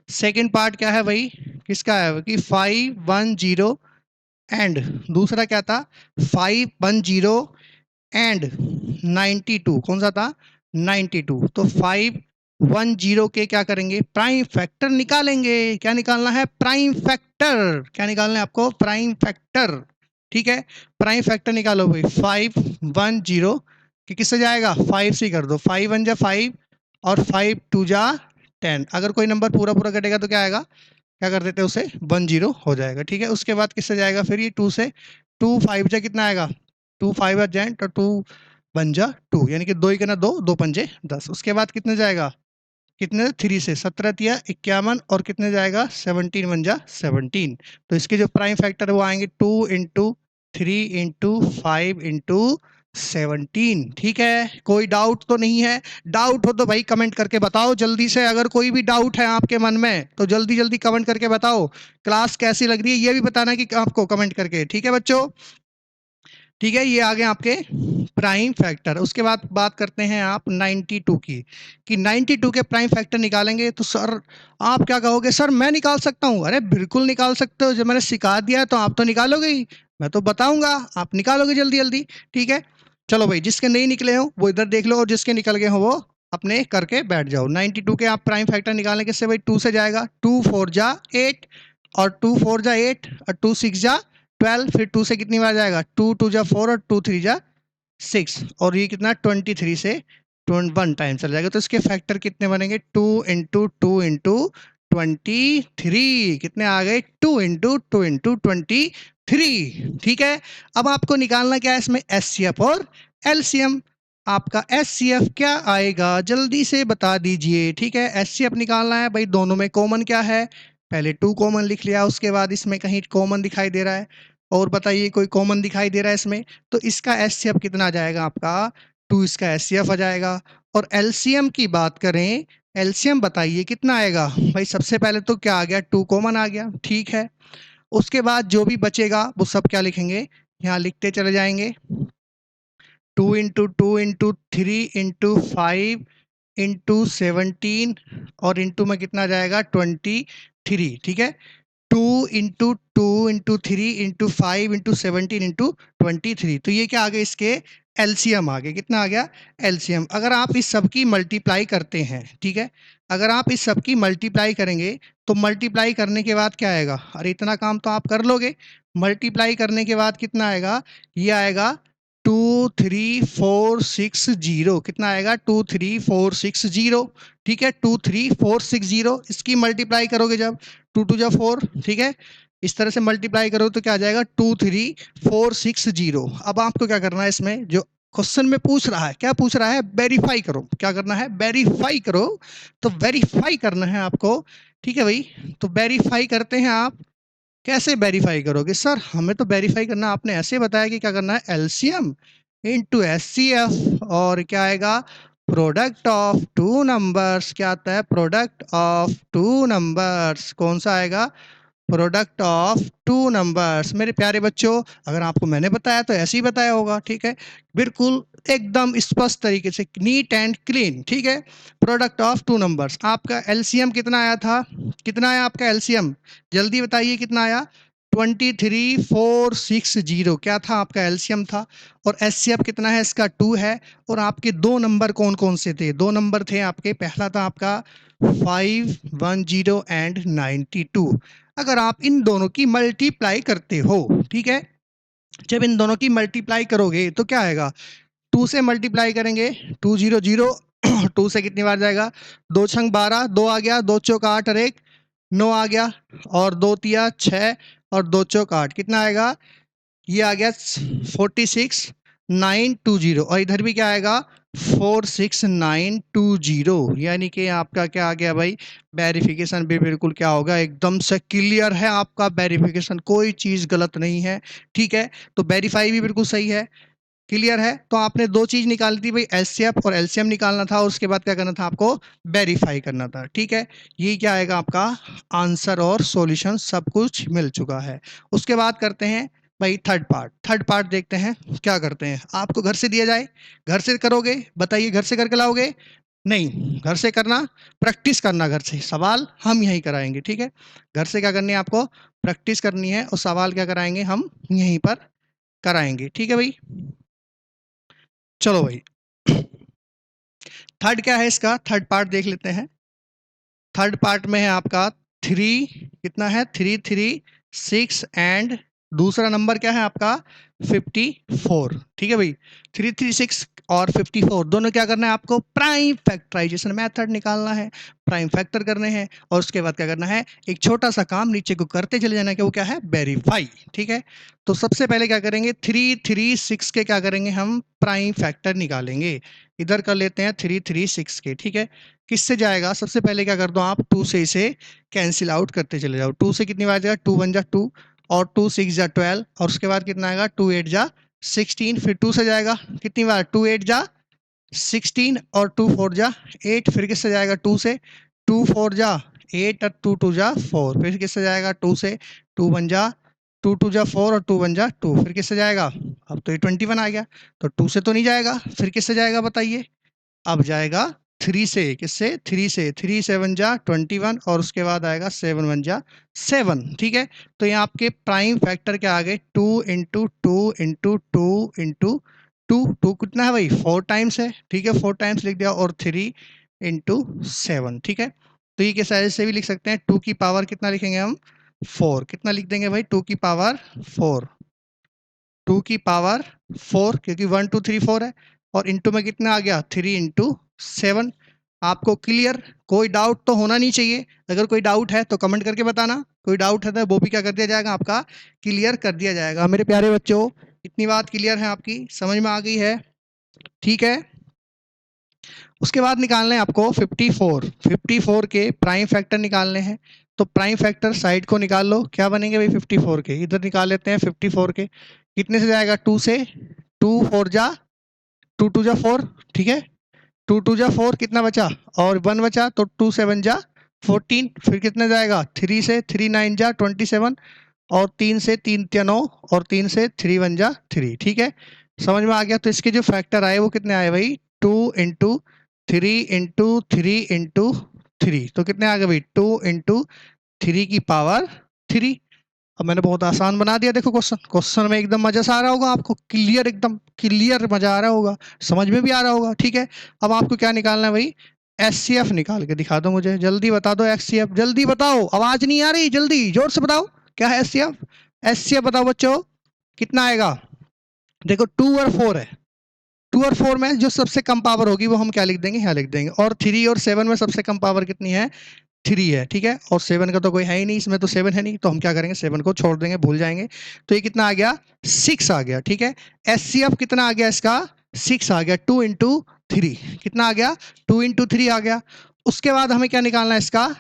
सेकंड पार्ट क्या है भाई, किसका है कि 510 एंड दूसरा क्या था 510 एंड 92, कौन सा था 92। तो 510 के क्या करेंगे प्राइम फैक्टर निकालेंगे। क्या निकालना है प्राइम फैक्टर, क्या निकालना है आपको प्राइम फैक्टर। ठीक है, प्राइम फैक्टर निकालो भाई 510 कि किससे जाएगा 5 से कर दो, 5 1 जा 5 और 5 2 जा 10। अगर कोई नंबर पूरा पूरा कटेगा तो क्या आएगा क्या कर देते हैं उसे 10 हो जाएगा। ठीक है, उसके बाद किससे जाएगा फिर ये 2 से, 2 5 जा कितना आएगा, 2 5 जाए तो 2 बन जा 2, यानी कि 2 ही करना 2, 2 पंजे 10। उसके बाद कितने जाएगा, कितने 3 से 17 तिया 51 और कितने जाएगा 17 बन जा 17। तो इसके जो प्राइम फैक्टर है वो आएंगे 2 इंटू 3 इंटू 5 इंटू 17। ठीक है, कोई डाउट तो नहीं है? डाउट हो तो भाई कमेंट करके बताओ जल्दी से। अगर कोई भी डाउट है आपके मन में तो जल्दी जल्दी कमेंट करके बताओ। क्लास कैसी लग रही है ये भी बताना कि आपको कमेंट करके। ठीक है बच्चों, ठीक है, ये आ गए आपके प्राइम फैक्टर। उसके बाद बात करते हैं आप 92 की, कि 92 के प्राइम फैक्टर निकालेंगे तो सर आप क्या कहोगे, सर मैं निकाल सकता हूँ? अरे बिल्कुल निकाल सकते हो, जब मैंने सिखा दिया है तो आप तो निकालोगे ही, मैं तो बताऊंगा आप निकालोगे जल्दी जल्दी। ठीक है, चलो भाई, जिसके नहीं निकले हो वो इधर देख लो और जिसके निकल गए हो वो अपने करके बैठ जाओ। 92 के आप प्राइम फैक्टर निकालें किससे भाई, 2 से जाएगा, 2 4 जा 8 और 2 4 जा 8 और 2 6 जा 12, फिर 2 से कितनी बार जाएगा, 2 2 जा 4 और 2 3 जा 6, और ये कितना 23 से 1 टाइम चल जाएगा। तो इसके फैक्टर कितने बनेंगे, 2 इंटू 2 इंटू 23, कितने आ गए, 2 इंटू 2 इंटू 23। ठीक है, अब आपको निकालना क्या है इसमें, एचसीएफ और एलसीएम। आपका एचसीएफ क्या आएगा जल्दी से बता दीजिए। ठीक है, एचसीएफ निकालना है भाई, दोनों में कॉमन क्या है, पहले 2 कॉमन लिख लिया, उसके बाद इसमें कहीं कॉमन दिखाई दे रहा है, और बताइए कोई कॉमन दिखाई दे रहा है इसमें, तो इसका एचसीएफ कितना आ जाएगा आपका, 2 इसका एचसीएफ आ जाएगा। और एलसीएम की बात करें, एलसीएम बताइए कितना आएगा भाई, सबसे पहले तो क्या आ गया, 2 कॉमन आ गया। ठीक है, उसके बाद जो भी बचेगा वो सब क्या लिखेंगे, यहाँ लिखते चले जाएंगे, 2 इंटू 2 इंटू 3 इंटू 5 इंटू 17 और इंटू में कितना जाएगा 23। ठीक है, 2 into 2 into 3 into 5 into 17 into 23, तो ये क्या आ गया, इसके एलसीएम आ गया। कितना आ गया, एलसीएम। अगर आप इस सब की मल्टीप्लाई करते हैं, ठीक है, अगर आप इस सब की मल्टीप्लाई करेंगे तो मल्टीप्लाई करने के बाद क्या आएगा, अरे इतना काम तो आप कर लोगे, मल्टीप्लाई करने के बाद कितना आएगा, ये आएगा 23460, कितना आएगा 23460। ठीक है, 23460, इसकी मल्टीप्लाई करोगे जब 2 2 जा 4, ठीक है, इस तरह से मल्टीप्लाई करो तो क्या आ जाएगा 23460। अब आपको क्या करना है, इसमें जो क्वेश्चन में पूछ रहा है, क्या पूछ रहा है, वेरीफाई करो, क्या करना है, वेरीफाई करो। तो वेरीफाई करना है आपको। ठीक है भाई, तो वेरीफाई करते हैं आप, कैसे वेरीफाई करोगे, सर हमें तो वेरीफाई करना, आपने ऐसे बताया कि क्या करना है, एलसीएम इंटू एचसीएफ और क्या आएगा, प्रोडक्ट ऑफ टू नंबर्स, क्या आता है, प्रोडक्ट ऑफ टू नंबर्स, कौन सा आएगा, प्रोडक्ट ऑफ टू नंबर्स। मेरे प्यारे बच्चों, अगर आपको मैंने बताया तो ऐसे ही बताया होगा। ठीक है, बिल्कुल एकदम स्पष्ट तरीके से, नीट एंड क्लीन। ठीक है, प्रोडक्ट ऑफ टू नंबर्स। आपका एलसीएम कितना आया था, कितना आया आपका एलसीएम, जल्दी बताइए कितना आया, 23460, क्या था आपका एलसीएम था। और एचसीएफ कितना है इसका, 2 है। और आपके दो नंबर कौन कौन से थे, दो नंबर थे आपके, पहला था आपका 510 एंड 92। अगर आप इन दोनों की मल्टीप्लाई करते हो, ठीक है, जब इन दोनों की मल्टीप्लाई करोगे तो क्या आएगा, 2 से मल्टीप्लाई करेंगे 200, 2 से कितनी बार जाएगा, 2 छंग 12, 2 आ गया, 2 चौक 8 और 1 9 आ गया, और 2 तिया 6 और 2 चौक 8, कितना आएगा, ये आ गया 46920। और इधर भी क्या आएगा 46920, यानी कि आपका क्या आ गया भाई, वेरिफिकेशन भी बिल्कुल क्या होगा, एकदम से क्लियर है आपका वेरिफिकेशन, कोई चीज गलत नहीं है। ठीक है, तो वेरीफाई भी बिल्कुल सही है, क्लियर है। तो आपने दो चीज निकाली थी भाई, एचसीएफ और एलसीएम निकालना था, और उसके बाद क्या करना था आपको, वेरीफाई करना था। ठीक है, ये क्या आएगा आपका आंसर और सॉल्यूशन, सब कुछ मिल चुका है। उसके बाद करते हैं भाई थर्ड पार्ट। थर्ड पार्ट देखते हैं क्या करते हैं, आपको घर से दिया जाए, घर से करोगे, बताइए घर से करके लाओगे, नहीं घर से करना, प्रैक्टिस करना घर से, सवाल हम यहीं कराएंगे। ठीक है, घर से क्या करनी है आपको, प्रैक्टिस करनी है, और सवाल क्या कराएंगे हम यहीं पर कराएंगे। ठीक है भाई, चलो भाई, थर्ड क्या है इसका, थर्ड पार्ट देख लेते हैं। थर्ड पार्ट में है आपका 3, कितना है 3 3 6 एंड दूसरा नंबर क्या है आपका 54, ठीक है भाई। 336 और 54 दोनों क्या करना है आपको, प्राइम फैक्टराइजेशन मेथड निकालना है, प्राइम फैक्टर करने हैं। और उसके बाद क्या करना है, एक छोटा सा काम नीचे को करते चले जाना है कि वो क्या है, वेरीफाई, ठीक है। तो सबसे पहले क्या करेंगे, 336 के क्या करेंगे हम, प्राइम फैक्टर निकालेंगे। इधर कर लेते हैं 336 के, ठीक है। किससे जाएगा, सबसे पहले क्या कर दो आप, 2 से इसे कैंसिल आउट करते चले जाओ। 2 से कितनी बार जाएगा, 2 1 जा 2 और 2 6 जा 12 और उसके बाद कितना आएगा, 2 8 जा 16, फिर 2 से जाएगा कितनी बार, 2 8 जा 16 और 2 4 जा 8, फिर किससे जाएगा, 2 से 2 4 जा 8 और 2 2 जा 4, फिर किससे जाएगा, 2 से 2 1 जा 2 2 जा 4 और 2 1 जा 2, फिर किससे जाएगा, अब तो ये 21 आ गया, तो 2 से तो नहीं जाएगा, फिर किससे जाएगा बताइए, अब जाएगा 3 से, किससे, 3 से, 3 7 जा 21 और उसके बाद आएगा 7 1 जा 7, ठीक है। तो यहाँ आपके प्राइम फैक्टर क्या आ गए, 2 इंटू 2 इंटू 2 इंटू 2, 2 कितना है भाई, 4 टाइम्स है, ठीक है, 4 टाइम्स लिख दिया, और 3 इंटू 7, ठीक है। तो ये किस ऐसे भी लिख सकते हैं, 2 की पावर कितना लिखेंगे हम, 4, कितना लिख देंगे भाई, 2 की पावर 4, 2 की पावर 4, क्योंकि 1 2 3 4 है, और इंटू में कितना आ गया, 3 इंटू 7। आपको क्लियर, कोई डाउट तो होना नहीं चाहिए, अगर कोई डाउट है तो कमेंट करके बताना, कोई डाउट है तो वो भी क्या कर दिया जाएगा, आपका क्लियर कर दिया जाएगा। मेरे प्यारे बच्चों, इतनी बात क्लियर है, आपकी समझ में आ गई है, ठीक है। उसके बाद निकालने हैं आपको 54, 54 के प्राइम फैक्टर निकालने हैं। तो प्राइम फैक्टर साइड को निकाल लो, क्या बनेंगे भाई 54 के, इधर निकाल लेते हैं 54 के, कितने से जाएगा, 2 से, 2 4 जा 2 2 जा 4, ठीक है, 2 2 जा 4, कितना बचा, और 1 बचा, तो 2 7 जा 14, फिर कितने जाएगा, 3 से 3 9 जा 27 और 3 से 3 9 और 3 से 3 1 जा 3, ठीक है, समझ में आ गया। तो इसके जो फैक्टर आए वो कितने आए भाई, 2 इंटू 3 इंटू 3 इंटू 3, तो कितने आ गए भाई, 2 इंटू 3 की पावर 3। अब मैंने बहुत आसान बना दिया, देखो क्वेश्चन, क्वेश्चन में एकदम मजा सा आ रहा होगा आपको, क्लियर, एकदम क्लियर मजा आ रहा होगा, समझ में भी आ रहा होगा, ठीक है। अब आपको क्या निकालना है भाई, एचसीएफ निकाल के दिखा दो मुझे, जल्दी बता दो, एचसीएफ जल्दी बताओ, आवाज नहीं आ रही, जल्दी जोर से बताओ, क्या है एचसीएफ, एचसीएफ बताओ बच्चों, कितना आएगा, देखो 2 और 4 है, 2 और 4 में जो सबसे कम पावर होगी वो हम क्या लिख देंगे, यहाँ लिख देंगे, और 3 और 7 में सबसे कम पावर कितनी है, 3 है, ठीक है, और 7 का तो कोई है ही नहीं, इसमें तो 7 है नहीं, तो हम क्या करेंगे, 7 को छोड़ देंगे, भूल जाएंगे। तो ये कितना आ गया, 6 आ गया, ठीक है। एचसीएफ कितना आ गया इसका, 6 आ गया, 2 इंटू 3 कितना आ गया, 2 इंटू 3 आ गया। उसके बाद हमें क्या निकालना है, इसका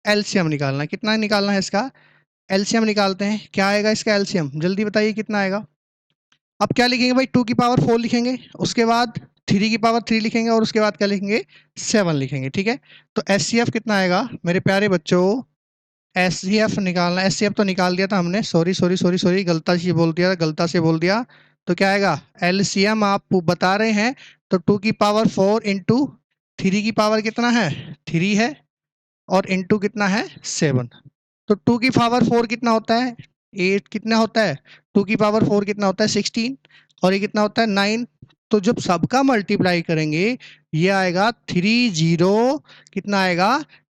एलसीएम निकालना है, कितना निकालना है इसका एलसीएम, निकालते हैं, क्या आएगा इसका एलसीएम, जल्दी बताइए कितना आएगा। अब क्या लिखेंगे भाई, 2 की पावर 4 लिखेंगे, उसके बाद 3 की पावर 3 लिखेंगे, और उसके बाद क्या लिखेंगे, 7 लिखेंगे, ठीक है। तो एचसीएफ कितना आएगा मेरे प्यारे बच्चों, एचसीएफ निकालना, एचसीएफ तो निकाल दिया था हमने, सॉरी सॉरी सॉरी सॉरी, गलता से बोल दिया, गलता से बोल दिया। तो क्या आएगा, एलसीएम आप बता रहे हैं, तो 2 की पावर 4 इंटू 3 की पावर कितना है, 3 है, और इंटू कितना है 7, तो 2 की पावर 4 कितना होता है, 8 कितना होता है, 2 की पावर 4 कितना होता है 16, और ये कितना होता है 9, तो जब सबका मल्टीप्लाई करेंगे ये आएगा 30, कितना आएगा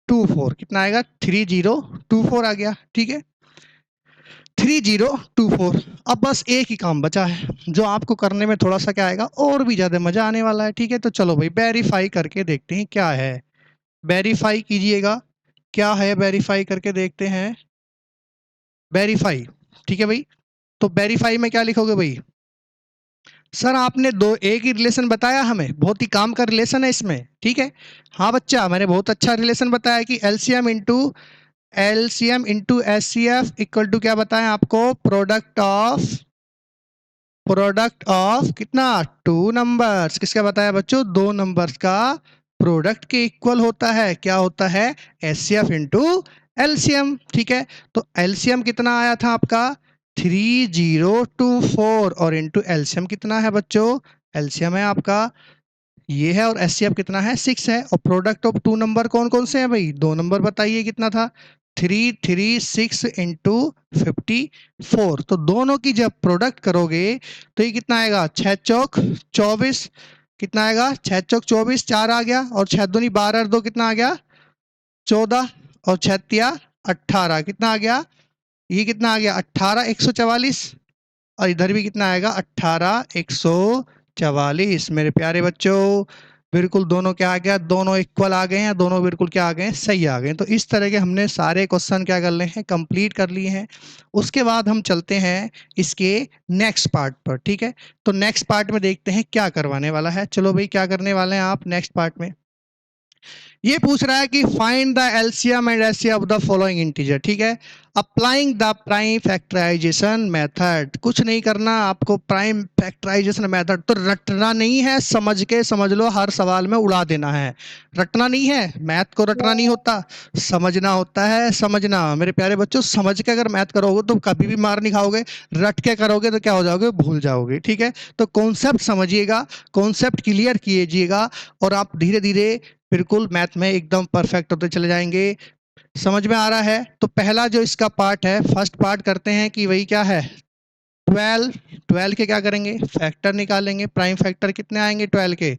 24, कितना आएगा 3024 आ गया, ठीक है, 3024। अब बस एक ही काम बचा है जो आपको करने में थोड़ा सा क्या आएगा, और भी ज्यादा मजा आने वाला है, ठीक है। तो चलो भाई वेरीफाई करके देखते हैं क्या है, वेरीफाई कीजिएगा, क्या है वेरीफाई करके देखते हैं, वेरीफाई, ठीक है भाई। तो वेरीफाई में क्या लिखोगे भाई, सर आपने दो एक ही रिलेशन बताया हमें, बहुत ही काम का रिलेशन है इसमें, ठीक है। हाँ बच्चा, मैंने बहुत अच्छा रिलेशन बताया कि LCM into HCF equal to क्या बताया आपको, प्रोडक्ट ऑफ कितना, 2 नंबर्स, किसका बताया बच्चों, 2 नंबर्स का प्रोडक्ट के इक्वल होता है, क्या होता है, एचसीएफ इंटू एलसीएम, ठीक है। तो एलसीएम कितना आया था आपका 3024, और इंटू एलसीएम कितना है बच्चों, एलसीएम है आपका ये है, और एचसीएफ कितना है 6 है, और प्रोडक्ट ऑफ 2 नंबर कौन कौन से हैं भाई, 2 नंबर बताइए कितना था, 336 इंटू 54, तो दोनों की जब प्रोडक्ट करोगे तो ये कितना आएगा, 6 चौक 24, कितना आएगा 6 चौक 24, 4 आ गया, और 6 दूनी 12 और 2 कितना आ गया 14, और 6 तिया 18, कितना आ गया ये कितना आ गया 18,144, और इधर भी कितना आएगा 18,144। मेरे प्यारे बच्चों बिल्कुल दोनों क्या आ गया, दोनों इक्वल आ गए हैं, दोनों बिल्कुल क्या आ गए हैं, सही आ गए हैं। तो इस तरह के हमने सारे क्वेश्चन क्या कर लिए हैं, कंप्लीट कर लिए हैं। उसके बाद हम चलते हैं इसके नेक्स्ट पार्ट पर, ठीक है। तो नेक्स्ट पार्ट में देखते हैं क्या करवाने वाला है। चलो भाई, क्या करने वाले हैं आप नेक्स्ट पार्ट में। ये पूछ रहा है कि find the LCM and HCF of the following integer, ठीक है। Applying the prime factorisation method, कुछ नहीं करना आपको, प्राइम फैक्टराइजेशन मेथड तो रटना नहीं है, समझ के समझ लो, हर सवाल में उड़ा देना है। रटना नहीं है, मैथ को रटना नहीं होता, समझना होता है। समझना मेरे प्यारे बच्चों, समझ के अगर मैथ करोगे तो कभी भी मार नहीं खाओगे, रट के करोगे तो क्या हो जाओगे, भूल जाओगे, ठीक है। तो कॉन्सेप्ट समझिएगा, कॉन्सेप्ट क्लियर कीजिएगा, और आप धीरे धीरे बिल्कुल मैथ में एकदम परफेक्ट होते चले जाएंगे। समझ में आ रहा है। तो पहला जो इसका पार्ट है, फर्स्ट पार्ट करते हैं कि वही क्या है, 12। 12 के क्या करेंगे, फैक्टर निकालेंगे। प्राइम फैक्टर कितने आएंगे 12 के,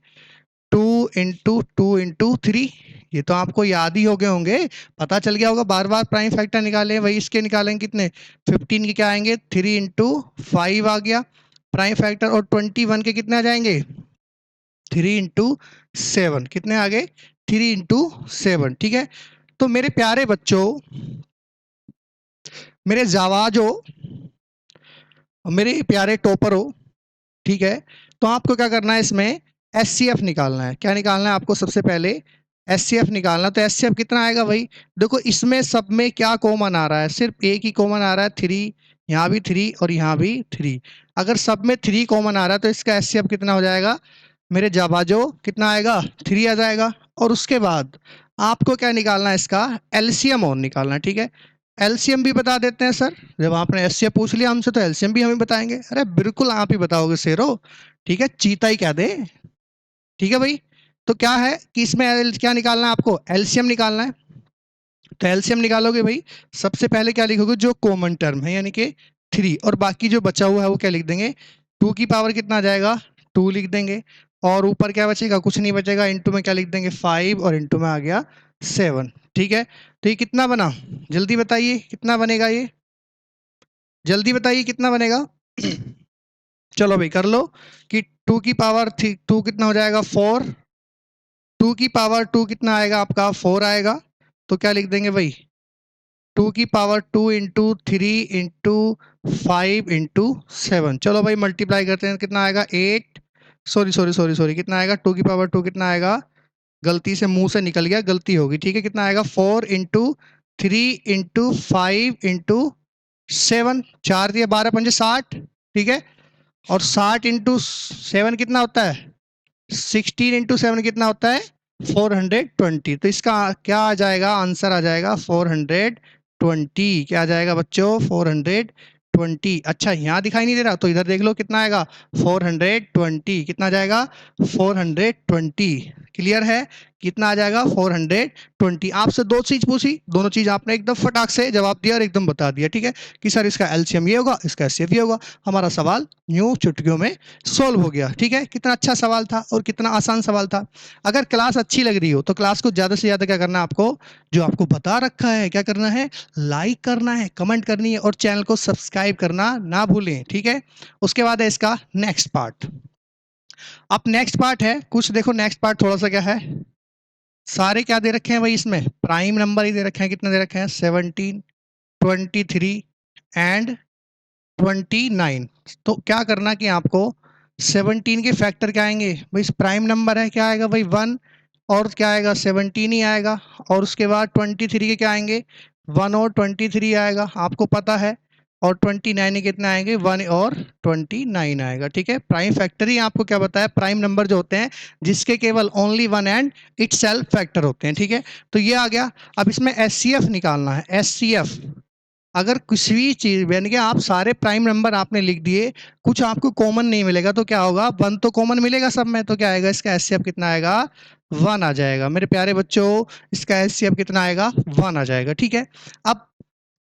2 × 2 × 3। ये तो आपको याद ही हो गए होंगे, पता चल गया होगा, बार बार प्राइम फैक्टर निकाले, वही इसके निकालेंगे कितने, 15 के क्या आएंगे, 3 × 5 आ गया प्राइम फैक्टर। और 21 के कितने आ जाएंगे, 3 × 7, कितने आ गए, 3 × 7, ठीक है। तो मेरे प्यारे बच्चों, मेरे जावाजो, मेरे प्यारे टॉपर हो, ठीक है। तो आपको क्या करना है, इसमें एचसीएफ निकालना है। क्या निकालना है आपको, सबसे पहले एचसीएफ निकालना। तो एचसीएफ कितना आएगा भाई, देखो इसमें सब में क्या कॉमन आ रहा है, सिर्फ एक ही कॉमन आ रहा है 3, यहाँ भी 3 और यहाँ भी 3। अगर सब में 3 कॉमन आ रहा है तो इसका एचसीएफ कितना हो जाएगा मेरे जाबाजो, कितना आएगा, 3 आ जाएगा। और उसके बाद आपको क्या निकालना है, इसका एलसीएम और निकालना है, ठीक है। एलसीएम भी बता देते हैं सर, जब आपने एचसीएफ पूछ लिया हमसे तो एलसीएम भी हमें बताएंगे। अरे बिल्कुल आप ही बताओगे शेरो, ठीक है, चीता ही क्या दे, ठीक है भाई। तो क्या है कि इसमें क्या निकालना है आपको, एलसीएम निकालना है। तो एलसीएम निकालोगे भाई, सबसे पहले क्या लिखोगे, जो कॉमन टर्म है यानी कि 3, और बाकी जो बचा हुआ है वो क्या लिख देंगे, 2 की पावर कितना आ जाएगा, 2 लिख देंगे। और ऊपर क्या बचेगा, कुछ नहीं बचेगा, इंटू में क्या लिख देंगे 5, और इंटू में आ गया 7, ठीक है। तो ये कितना बना, जल्दी बताइए कितना बनेगा ये, जल्दी बताइए कितना बनेगा। चलो भाई कर लो, कि 2 की पावर 2 कितना हो जाएगा 4, 2 की पावर 2 कितना आएगा आपका 4 आएगा। तो क्या लिख देंगे भाई, 2 की पावर 2 × 3 × 5 × 7। चलो भाई मल्टीप्लाई करते हैं, कितना आएगा 8, सॉरी सॉरी सॉरी सॉरी, कितना आएगा 2 की पावर 2 कितना आएगा, गलती से मुंह से निकल गया, गलती होगी, ठीक है। कितना आएगा 4 × 3 × 5 × 7, 4 दिया 12 पंजे 60, ठीक है। और 60 × 7 कितना होता है, 16 × 7 कितना होता है 420। तो इसका क्या आ जाएगा, आंसर आ जाएगा 420। क्या आ जाएगा बच्चों, 420। अच्छा यहाँ दिखाई नहीं दे रहा, तो इधर देख लो कितना आएगा 420। कितना आ जाएगा 420, क्लियर है, कितना आ जाएगा 420। आपसे 2 चीज पूछी, दोनों चीज आपने एकदम फटाक से जवाब दिया और एकदम बता दिया, ठीक है, कि सर इसका एलसीएम ये होगा, इसका एचसीएफ ये होगा। हमारा सवाल यूं चुटकियों में सोल्व हो गया, ठीक है। कितना अच्छा सवाल था और कितना आसान सवाल था। अगर क्लास अच्छी लग रही हो तो क्लास को ज्यादा से ज्यादा क्या करना है आपको, जो आपको बता रखा है क्या करना है, लाइक करना है, कमेंट करनी है, और चैनल को सब्सक्राइब करना ना भूलें, ठीक है। उसके बाद है इसका नेक्स्ट पार्ट। अब नेक्स्ट पार्ट है कुछ, देखो नेक्स्ट पार्ट थोड़ा सा क्या है, सारे क्या दे रखे हैं भाई, इसमें प्राइम नंबर ही दे रखे हैं। कितने दे रखे हैं, 17, 23 एंड 29। तो क्या करना कि आपको 17 के फैक्टर क्या आएंगे भाई, प्राइम नंबर है, क्या आएगा भाई 1, और क्या आएगा 17 ही आएगा। और उसके बाद 23 के क्या आएंगे, 1 और 23 आएगा, आपको पता है। और 29 के कितने आएंगे, 1 और 29 आएगा, ठीक है। प्राइम फैक्टर ही आपको क्या बताया, प्राइम नंबर जो होते हैं जिसके केवल ओनली 1 एंड इटसेल्फ फैक्टर होते हैं, ठीक है। तो ये आ गया। अब इसमें एचसीएफ निकालना है, एचसीएफ। अगर किसी भी चीज यानी कि आप सारे प्राइम नंबर आपने लिख दिए, कुछ आपको कॉमन नहीं मिलेगा तो क्या होगा, 1 तो कॉमन मिलेगा सब में, तो क्या आएगा इसका एचसीएफ कितना आएगा, 1 आ जाएगा। मेरे प्यारे बच्चों इसका एचसीएफ कितना आएगा, 1 आ जाएगा, ठीक है। अब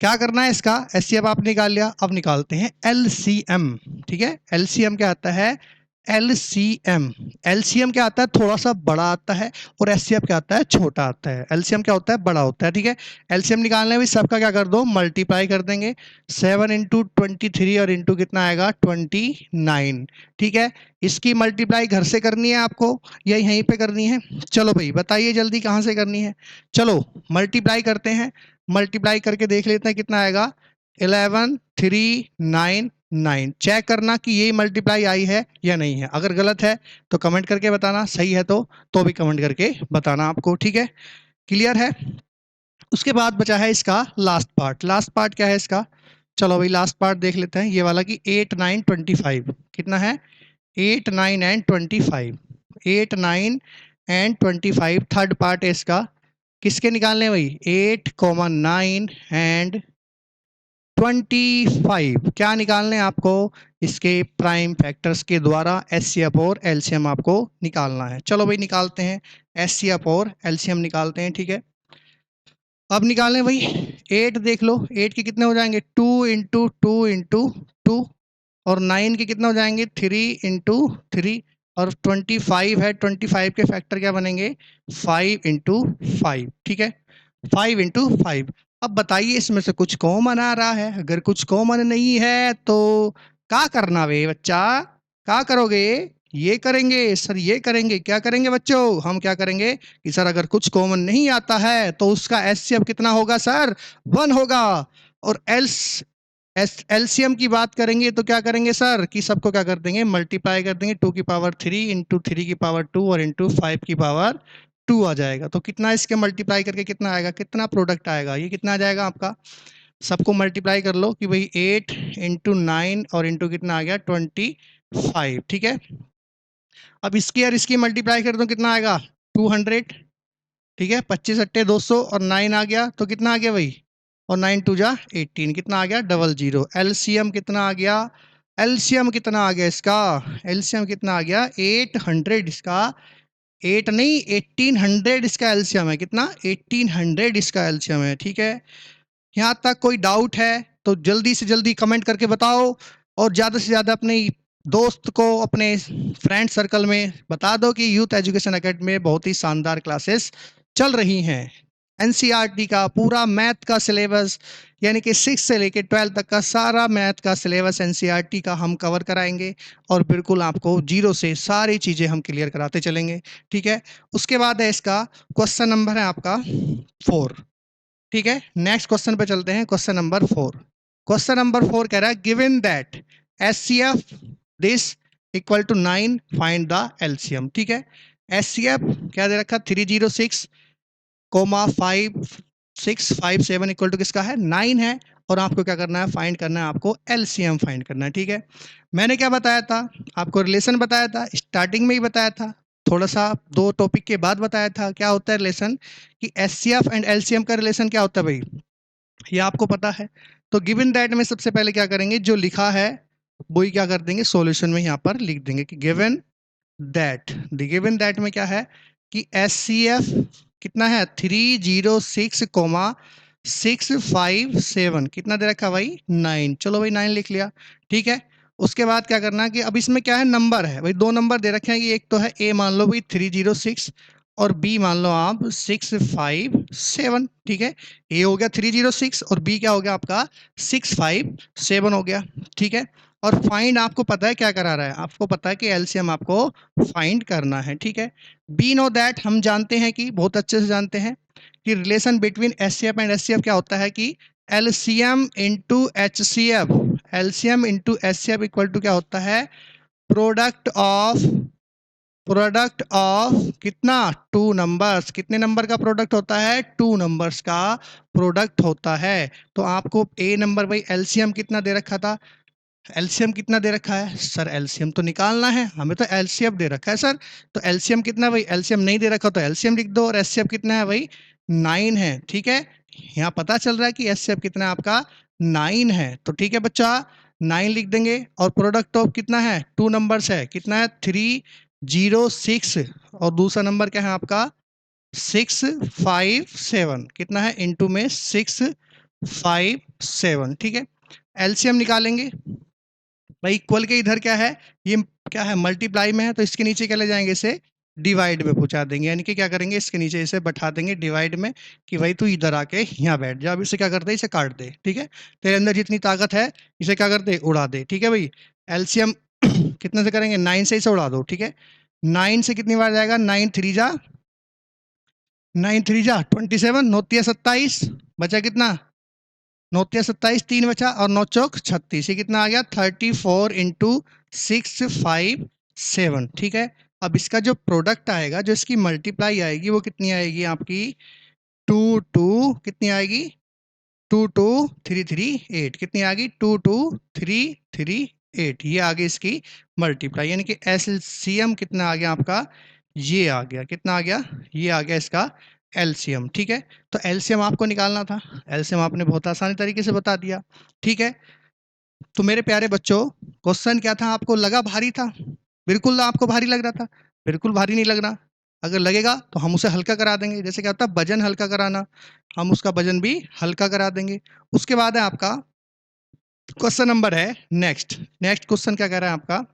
क्या करना है, इसका एचसीएफ आप निकाल लिया, अब निकालते हैं एलसीएम, ठीक है। एलसीएम क्या आता है, एलसीएम। एलसीएम क्या आता है, थोड़ा सा बड़ा आता है, और एचसीएफ क्या आता है, छोटा आता है। एलसीएम क्या होता है, बड़ा होता है, ठीक है। एलसीएम निकालने में सबका क्या कर दो, मल्टीप्लाई कर देंगे। 7 इंटू 23 और इंटू कितना आएगा, 29, ठीक है। इसकी मल्टीप्लाई घर से करनी है आपको या यहीं पे करनी है? चलो भाई बताइए जल्दी, कहाँ से करनी है? चलो मल्टीप्लाई करते हैं, मल्टीप्लाई करके देख लेते हैं कितना आएगा। 11399। चेक करना कि ये मल्टीप्लाई आई है या नहीं है। अगर गलत है तो कमेंट करके बताना, सही है तो भी कमेंट करके बताना आपको, ठीक है। क्लियर है? उसके बाद बचा है इसका लास्ट पार्ट। लास्ट पार्ट क्या है इसका? चलो भाई लास्ट पार्ट देख लेते हैं, ये वाला कि 8 9 25 कितना है, 8 9 एंड 25। 8 9 एंड 25 थर्ड पार्ट है इसका। किसके निकालने भाई, 8 9 एंड 25 क्या निकालने हैं आपको, इसके प्राइम फैक्टर्स के द्वारा एचसीएफ और एलसीएम आपको निकालना है। चलो भाई निकालते हैं, एचसीएफ और एलसीएम निकालते हैं, ठीक है। अब निकालें भाई, 8 देख लो, 8 के कितने हो जाएंगे, 2 इंटू 2 इंटू 2, और 9 के कितने हो जाएंगे, 3 इंटू 3, और 25 है, 25 के फैक्टर क्या बनेंगे, 5 इंटू 5, ठीक है, 5 इंटू 5। अब बताइए इसमें से कुछ कॉमन आ रहा है? अगर कुछ कॉमन नहीं है तो क्या करना वे बच्चा, क्या करोगे? ये करेंगे सर, ये करेंगे। क्या करेंगे बच्चों, हम क्या करेंगे कि सर अगर कुछ कॉमन नहीं आता है तो उसका एचसीएफ कितना होगा सर, 1 होगा। और एलसीएम की बात करेंगे तो क्या करेंगे सर कि सबको क्या कर देंगे, मल्टीप्लाई कर देंगे। 2 की पावर 3 इंटू 3 की पावर 2 और इंटू 5 की पावर 2 आ जाएगा। तो कितना इसके मल्टीप्लाई करके कितना आएगा, कितना प्रोडक्ट आएगा, ये कितना आ जाएगा आपका। सबको मल्टीप्लाई कर लो कि भाई 8 इंटू 9 और इंटू कितना आ गया, 25, ठीक है। अब इसकी और इसकी मल्टीप्लाई कर दो, कितना आएगा, 200, ठीक है। 25 अट्टे 200 और 9 आ गया तो कितना आ गया भाई, और 9 टू जा 18, कितना आ गया, 00। एलसीएम कितना आ गया, एलसीएम कितना आ गया इसका, एलसीएम कितना आ गया, 800 इसका, 8 नहीं 1800 इसका एलसीएम है। कितना, 1800 इसका एलसीएम है, ठीक है। यहाँ तक कोई डाउट है तो जल्दी से जल्दी कमेंट करके बताओ, और ज़्यादा से ज़्यादा अपने दोस्त को, अपने फ्रेंड सर्कल में बता दो कि यूथ एजुकेशन एकेडमी में बहुत ही शानदार क्लासेस चल रही हैं। एनसीईआरटी का पूरा मैथ का सिलेबस, यानी कि 6 से लेकर 12 तक का सारा मैथ का सिलेबस एनसीईआरटी का हम कवर कराएंगे, और बिल्कुल आपको जीरो से सारी चीज़ें हम क्लियर कराते चलेंगे, ठीक है। उसके बाद है इसका क्वेश्चन नंबर है आपका 4, ठीक है। नेक्स्ट क्वेश्चन पे चलते हैं, क्वेश्चन नंबर 4। क्वेश्चन नंबर 4 कह रहा है given that HCF this equal to 9 find the LCM, ठीक है। एचसीएफ क्या दे रखा, 306 कोमा 5657 इक्वल टू किसका है, 9 है। और आपको क्या करना है, फाइंड करना है, आपको एलसीएम फाइंड करना है, ठीक है। मैंने क्या बताया था आपको, रिलेशन बताया था, स्टार्टिंग में ही बताया था, थोड़ा सा 2 टॉपिक के बाद बताया था क्या होता है रिलेशन, कि एचसीएफ एंड एलसीएम का रिलेशन क्या होता है भाई, ये आपको पता है। तो गिवन दैट में सबसे पहले क्या करेंगे, जो लिखा है वही क्या कर देंगे, सॉल्यूशन में यहाँ पर लिख देंगे कि given that. The given that में क्या है कि एचसीएफ कितना है, 306,657, कितना दे रखा भाई, 9। चलो भाई 9 लिख लिया, ठीक है। उसके बाद क्या करना है कि अब इसमें क्या है, नंबर है भाई, 2 नंबर दे रखे हैं कि एक तो है ए मान लो भाई 306, और बी मान लो आप 657, ठीक है। ए हो गया 306 और बी क्या हो गया आपका 657 हो गया, ठीक है। और फाइंड आपको पता है क्या करा रहा है, आपको पता है कि एलसीएम आपको फाइंड करना है, ठीक है। बी नो दैट हम जानते हैं कि, बहुत अच्छे से जानते हैं कि relation between HCF and HCF क्या होता है कि LCM into HCF, LCM into HCF equal to क्या होता है, प्रोडक्ट ऑफ कितना, 2 नंबर्स। कितने नंबर का प्रोडक्ट होता है, 2 नंबर्स का प्रोडक्ट होता है। तो आपको ए नंबर भाई एलसीएम कितना दे रखा था, एलसीएम कितना दे रखा है सर, एलसीएम तो निकालना है हमें, तो एलसीएफ दे रखा है सर। तो एलसीएम कितना भाई, एलसीएम नहीं दे रखा तो एलसीएम लिख दो, और एचसीएफ कितना है भाई, 9 है, ठीक है। यहाँ पता चल रहा है कि एचसीएफ कितना है आपका, 9 है। तो ठीक है बच्चा, 9 लिख देंगे, और प्रोडक्ट ऑफ कितना है, 2 नंबर्स है, कितना है 306, और दूसरा नंबर क्या है आपका 657, कितना है इनटू में 657, ठीक है। एलसीएम निकालेंगे भाई, इक्वल के इधर क्या है, ये क्या है, मल्टीप्लाई में है, तो इसके नीचे क्या ले जाएंगे, इसे डिवाइड में पहुंचा देंगे, यानी कि क्या करेंगे, इसके नीचे इसे बैठा देंगे डिवाइड में, कि भाई तू इधर आके यहाँ बैठ जा। अब इसे क्या करते हैं, इसे काट दे, ठीक है। तेरे अंदर जितनी ताकत है इसे क्या कर दे, उड़ा दे, ठीक है भाई। एलसीएम कितने से करेंगे, 9 से इसे उड़ा दो, ठीक है। 9 से कितनी बार जाएगा, 9 3 जा 27, 9 27, बचा कितना, 9 27, 3 बचा, और 9 चौक 36, ये कितना आ गया, 34 × 6 5 7, ठीक है। अब इसका जो प्रोडक्ट आएगा, जो इसकी मल्टीप्लाई आएगी, वो कितनी आएगी आपकी, 2 2, कितनी आएगी, 2 2 3 3 8, कितनी आ गई, 2 2 3 3 8, ये आ गई इसकी मल्टीप्लाई, यानी कि एलसीएम कितना आ गया आपका, ये आ गया, कितना आ गया, ये आ गया इसका एलसीएम, ठीक है। तो एलसीएम आपको निकालना था, एलसीएम आपने बहुत आसानी तरीके से बता दिया, ठीक है। तो मेरे प्यारे बच्चों, क्वेश्चन क्या था, आपको लगा भारी था, बिल्कुल आपको भारी लग रहा था, बिल्कुल भारी नहीं लग रहा। अगर लगेगा तो हम उसे हल्का करा देंगे, जैसे क्या होता है वजन हल्का कराना, हम उसका वजन भी हल्का करा देंगे। उसके बाद है आपका क्वेश्चन नंबर है नेक्स्ट। नेक्स्ट क्वेश्चन क्या कह रहा है आपका,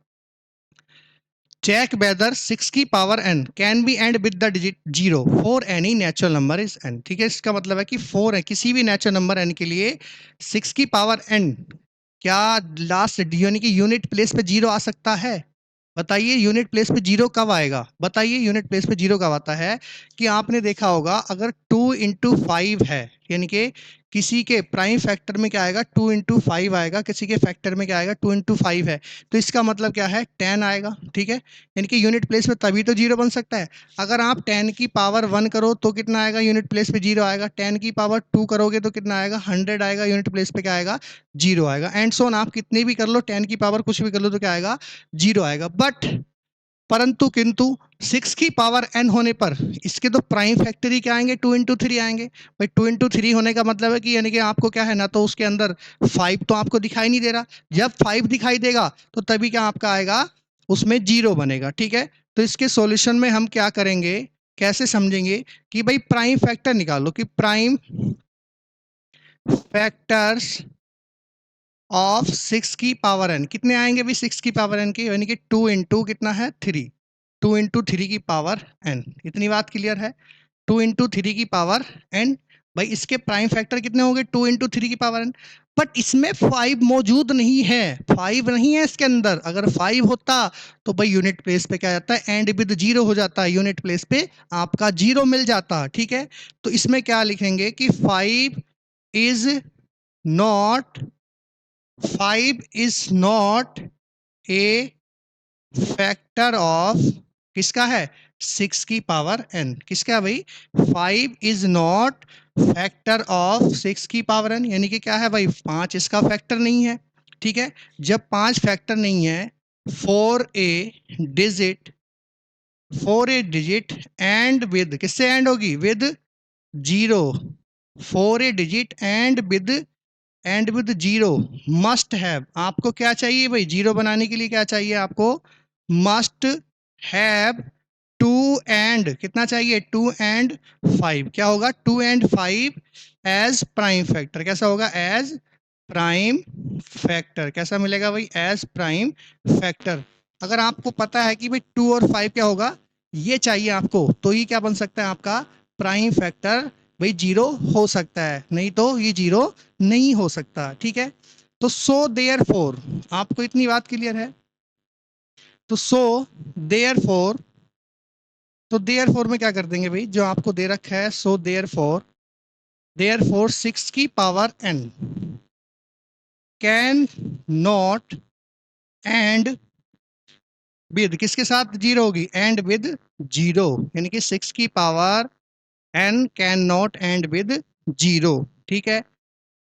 चेक वेदर 6 की power n can be and with the digit 0 for any natural number is n, ठीक है। इसका मतलब है कि 4 है, किसी भी नेचुरल नंबर n के लिए 6 की पावर n, क्या लास्ट यानी कि यूनिट प्लेस पे 0 आ सकता है, बताइए। यूनिट प्लेस पे 0 कब आएगा, बताइए। यूनिट प्लेस पे 0 कब आता है, कि आपने देखा होगा अगर 2 × 5 है, यानी कि किसी के प्राइम फैक्टर में क्या आएगा, 2 × 5 आएगा, किसी के फैक्टर में क्या आएगा, 2 × 5 है, तो इसका मतलब क्या है, 10 आएगा, ठीक है। यानी कि यूनिट प्लेस पे तभी तो 0 बन सकता है। अगर आप 10 की पावर 1 करो तो कितना आएगा, यूनिट प्लेस पे 0 आएगा। 10 की पावर 2 करोगे तो कितना आएगा, 100 आएगा, यूनिट प्लेस पे क्या आएगा, 0 आएगा। एंड सो ऑन, आप कितनी भी कर लो, 10 की पावर कुछ भी कर लो तो क्या आएगा, 0 आएगा। बट परंतु किंतु 6 की पावर n होने पर इसके तो प्राइम फैक्टर ही क्या आएंगे, 2 × 3 आएंगे। भाई 2 × 3 होने का मतलब है कि यानी कि आपको क्या है ना, तो उसके अंदर 5 तो आपको दिखाई नहीं दे रहा, जब 5 दिखाई देगा तो तभी क्या आपका आएगा, उसमें 0 बनेगा, ठीक है। तो इसके सॉल्यूशन में हम क्या करेंगे, कैसे समझेंगे, कि भाई प्राइम फैक्टर निकालो, कि प्राइम फैक्टर्स ऑफ 6 की पावर n कितने आएंगे भाई, 6 की पावर n के, यानी कि 2 × कितना है 3, 2 × 3 की पावर n, इतनी बात क्लियर है। 2 × 3 की पावर n, भाई इसके प्राइम फैक्टर कितने होंगे, 2 × 3 की पावर n। बट इसमें 5 मौजूद नहीं है, 5 नहीं है इसके अंदर। अगर 5 होता तो भाई यूनिट प्लेस पे क्या जाता है, एंड विद 0 हो जाता है, यूनिट प्लेस पे आपका 0 मिल जाता, ठीक है। तो इसमें क्या लिखेंगे कि 5 is not 5 is not a factor of, किसका है, 6 की पावर n, किसका है भाई, 5 is not फैक्टर ऑफ 6 की पावर n, यानी कि क्या है भाई, 5 इसका फैक्टर नहीं है, ठीक है। जब 5 फैक्टर नहीं है, 4 a digit, 4 a digit and with, किससे एंड होगी, with 0, 4 a digit and with 0 must have, आपको क्या चाहिए भाई, 0 बनाने के लिए क्या चाहिए आपको, मस्ट हैव 2 एंड, कितना चाहिए, 2 and 5, क्या होगा, 2 and 5 एज प्राइम फैक्टर, कैसा होगा, एज प्राइम फैक्टर, कैसा मिलेगा भाई, एज प्राइम फैक्टर। अगर आपको पता है कि भाई 2 और 5 क्या होगा, ये चाहिए आपको, तो ये क्या बन सकता है आपका प्राइम फैक्टर, भाई 0 हो सकता है, नहीं तो ये 0 नहीं हो सकता, ठीक है। तो सो देयरफॉर, आपको इतनी बात क्लियर है, तो सो देयरफॉर, तो देयरफॉर में क्या कर देंगे भाई, जो आपको दे रखा है, सो देयरफॉर 6 की power n can not and with, किसके साथ 0 होगी, एंड विद 0, यानी कि 6 की power n can not and with 0, ठीक है।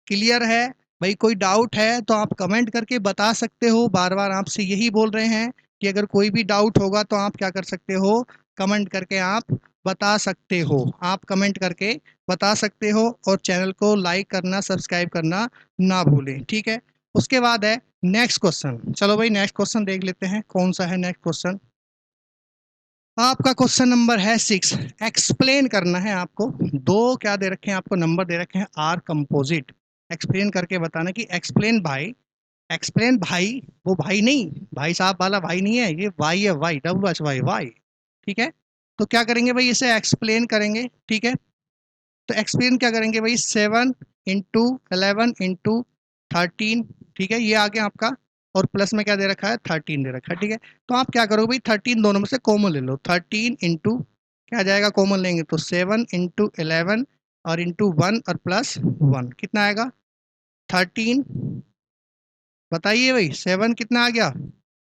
क्लियर है भाई, कोई डाउट है तो आप कमेंट करके बता सकते हो, बार बार आपसे यही बोल रहे हैं कि अगर कोई भी डाउट होगा तो आप क्या कर सकते हो, कमेंट करके आप बता सकते हो, आप कमेंट करके बता सकते हो, और चैनल को लाइक करना, सब्सक्राइब करना ना भूलें, ठीक है। उसके बाद है नेक्स्ट क्वेश्चन, चलो भाई नेक्स्ट क्वेश्चन देख लेते हैं, कौन सा है नेक्स्ट क्वेश्चन। आपका क्वेश्चन नंबर है 6, एक्सप्लेन करना है आपको, दो क्या दे रखे हैं आपको, नंबर दे रखे हैं, आर कंपोजिट, एक्सप्लेन करके बताना कि एक्सप्लेन बाय एक्सप्लेन भाई, वो भाई नहीं, भाई साहब वाला भाई नहीं है, ये वाई है, वाई, WHY, वाई। ठीक है, तो क्या करेंगे भाई, इसे एक्सप्लेन करेंगे। ठीक है, तो एक्सप्लेन क्या करेंगे भाई, 7 × 11 × 13। ठीक है, ये आ गया आपका, और प्लस में क्या दे रखा है, 13 दे रखा है। ठीक है, तो आप क्या करोगे भाई, 13 दोनों में से कॉमन ले लो। 13 इंटू क्या आ जाएगा, कॉमन लेंगे तो 7 × 11 और इंटू 1 और प्लस 1 कितना आएगा, 13। बताइए भाई, 7 कितना आ गया,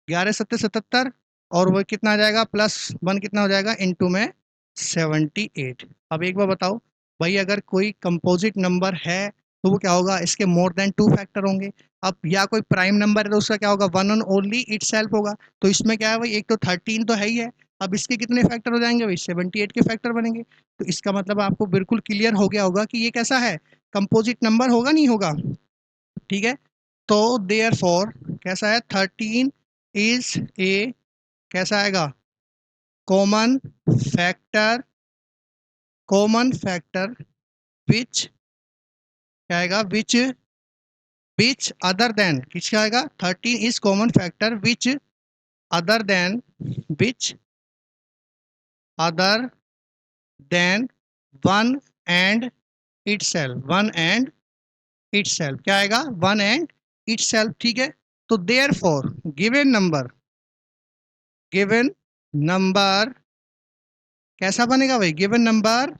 11×7 = 77, और वो कितना आ जाएगा, +1 कितना हो जाएगा, इंटू में 78। अब एक बार बताओ भाई, अगर कोई कंपोजिट नंबर है तो वो क्या होगा, इसके मोर देन 2 फैक्टर होंगे। अब या कोई प्राइम नंबर है तो उसका क्या होगा, one and only it self होगा। तो इसमें क्या है भाई, एक तो 13 तो है ही है, अब इसके कितने फैक्टर हो जाएंगे भाई, 78 के फैक्टर बनेंगे। तो इसका मतलब आपको बिल्कुल क्लियर हो गया होगा कि ये कैसा है, कंपोजिट नंबर होगा, नहीं होगा। ठीक है, तो देयर फॉर कैसा है, 13 इज ए, कैसा आएगा, common factor, common factor which क्या आएगा, विच अदर देन, किसका आएगा, 13 is common factor which other than, which other than one and itself, one and itself क्या आएगा, वन एंड इटसेल्फ। ठीक है, तो therefore given number, given number कैसा बनेगा भाई, गिवन नंबर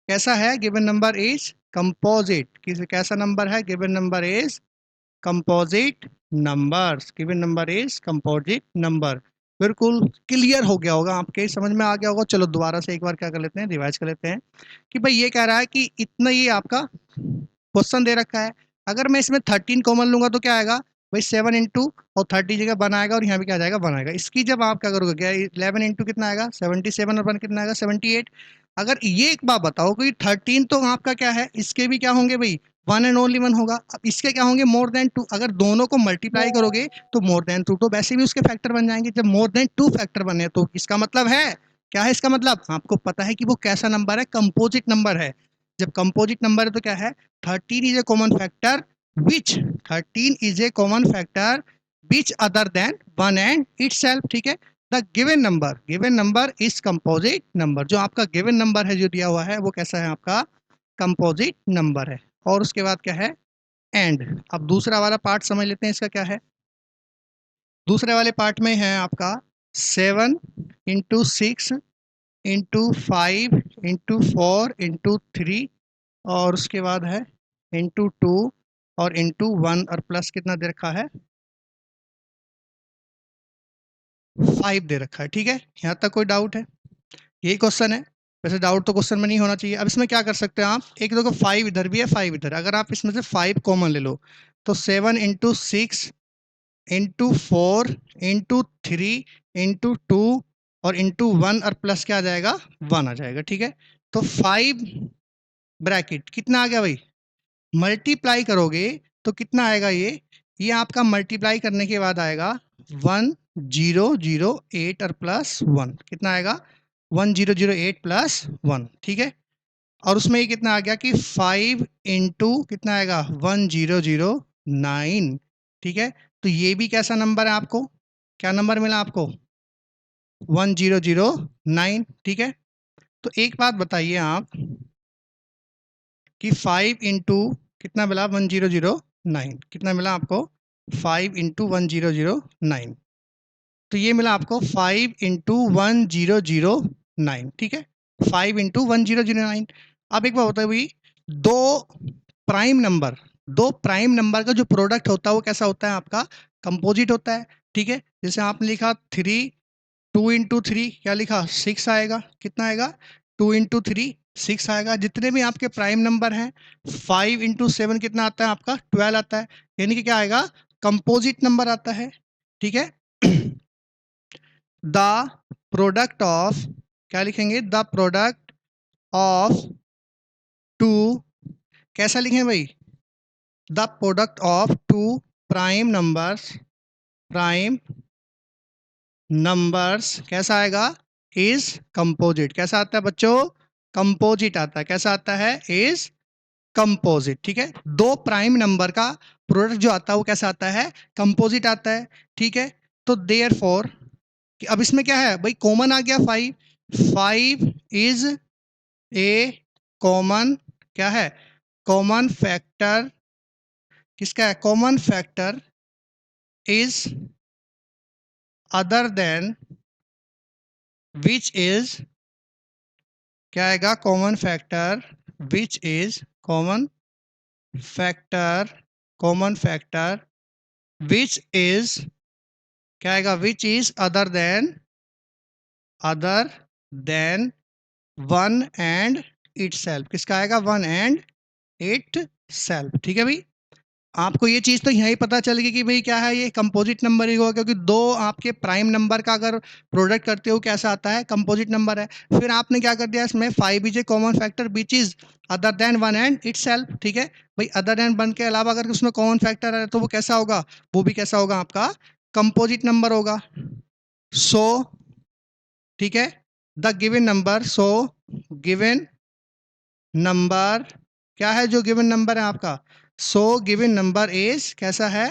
कैसा है, गिवन नंबर इज कंपोजिट, किस कैसा नंबर है, given number is composite numbers, given number is composite number. बिल्कुल क्लियर हो गया होगा, आपके समझ में आ गया होगा। चलो दोबारा से एक बार क्या कर लेते हैं, रिवाइज कर लेते हैं कि भाई ये कह रहा है कि इतना ये आपका क्वेश्चन दे रखा है, अगर मैं इसमें 13 कॉमन लूंगा तो क्या आएगा भाई, 7 इंटू और 30 जगह वन आएगा, और यहाँ भी क्या आ जाएगा, वन आएगा। इसकी जब आप क्या करोगे, क्या 11 इंटू कितना आएगा, 77, और 1 कितना आएगा, 78। अगर ये एक बात बताओ कि 13 तो आपका क्या है, इसके भी क्या होंगे भाई, वन एंड ओनली वन होगा। अब इसके क्या होंगे, मोर देन 2। अगर दोनों को मल्टीप्लाई करोगे तो मोर देन 2, तो वैसे भी उसके फैक्टर बन जाएंगे। जब मोर देन 2 फैक्टर बने तो इसका मतलब है, क्या है इसका मतलब, आपको पता है कि वो कैसा नंबर है, कंपोजिट नंबर है। जब कंपोजिट नंबर है तो क्या है, 13 is a common factor which, 13 is a common factor which other than one and itself. ठीक है, the given number is composite number, जो आपका गिवन नंबर है जो दिया हुआ है वो कैसा है, आपका कंपोजिट नंबर है। और उसके बाद क्या है, एंड। अब दूसरा वाला पार्ट समझ लेते हैं, इसका क्या है। दूसरे वाले पार्ट में है आपका 7 × 6 × 5 × 4 × 3, और उसके बाद है इंटू 2 और इंटू 1 और प्लस कितना दे रखा है, 5 दे रखा है। ठीक है, यहाँ तक कोई डाउट है, यही क्वेश्चन है। वैसे डाउट तो क्वेश्चन में नहीं होना चाहिए। अब इसमें क्या कर सकते हैं आप, एक देखो 5 इधर भी है, 5 इधर, अगर आप इसमें से 5 कॉमन ले लो तो 7 × 6 × 4 × 3 × 2 और इंटू 1 और प्लस क्या आ जाएगा, 1 आ जाएगा। ठीक है, तो 5 ब्रैकेट कितना आ गया भाई, मल्टीप्लाई करोगे तो कितना आएगा, ये आपका मल्टीप्लाई करने के बाद आएगा 1008 और प्लस 1 कितना आएगा, 1008 प्लस 1। ठीक है, और उसमें ये कितना आ गया कि 5 इंटू कितना आएगा, 1009। ठीक है, तो ये भी कैसा नंबर है, आपको क्या नंबर मिला आपको, 1009। ठीक है, तो एक बात बताइए आप कि 5 इंटू कितना मिला, 1009 कितना मिला आपको, 5 इंटू 1009, तो ये मिला आपको 5 इंटू 1009। ठीक है, 5 इंटू 1009। अब एक बात बताओ भाई, दो प्राइम नंबर, दो प्राइम नंबर का जो प्रोडक्ट होता है वो कैसा होता है, आपका कंपोजिट होता है। ठीक है, जैसे आपने लिखा 3, 2 × 3 क्या लिखा, 6 आएगा, कितना आएगा, 2 × 3 6 आएगा। जितने भी आपके प्राइम नंबर हैं, 5 × 7 कितना आता है आपका, 12 आता है, यानी कि क्या आएगा, कंपोजिट नंबर आता है। ठीक है, द प्रोडक्ट ऑफ, क्या लिखेंगे, द प्रोडक्ट ऑफ टू, कैसा लिखें भाई, the product of two prime numbers, prime numbers कैसा आएगा, इज कंपोजिट। कैसा आता है बच्चों, कंपोजिट आता है। कैसा आता है, इज कंपोजिट। ठीक है, दो प्राइम नंबर का प्रोडक्ट जो आता है वो कैसा आता है, कंपोजिट आता है, ठीक है। तो देयरफॉर अब इसमें क्या है भाई, कॉमन आ गया 5, 5 इज ए कॉमन, क्या है, कॉमन फैक्टर, किसका है, common factor is other than which is, क्या आएगा, common factor which is, common factor, common factor which is, क्या आएगा, which is other than one and itself, किसका आएगा, वन एंड इट सेल्फ, ठीक है भाई। आपको ये चीज तो यही पता चल गई कि भाई क्या है, ये कंपोजिट नंबर ही होगा, क्योंकि दो आपके प्राइम नंबर का अगर प्रोडक्ट करते हो कैसा आता है, कंपोजिट नंबर है। फिर आपने क्या कर दिया इसमें, 5 is a common factor which is other than one and it self, ठीक है भाई। अदर देन वन के अलावा अगर उसमें कॉमन फैक्टर है तो वो कैसा होगा, वो भी कैसा होगा, आपका कंपोजिट नंबर होगा। सो ठीक है, the given number, so given number, क्या है जो गिवन नंबर है आपका, सो गिवन नंबर इज कैसा है,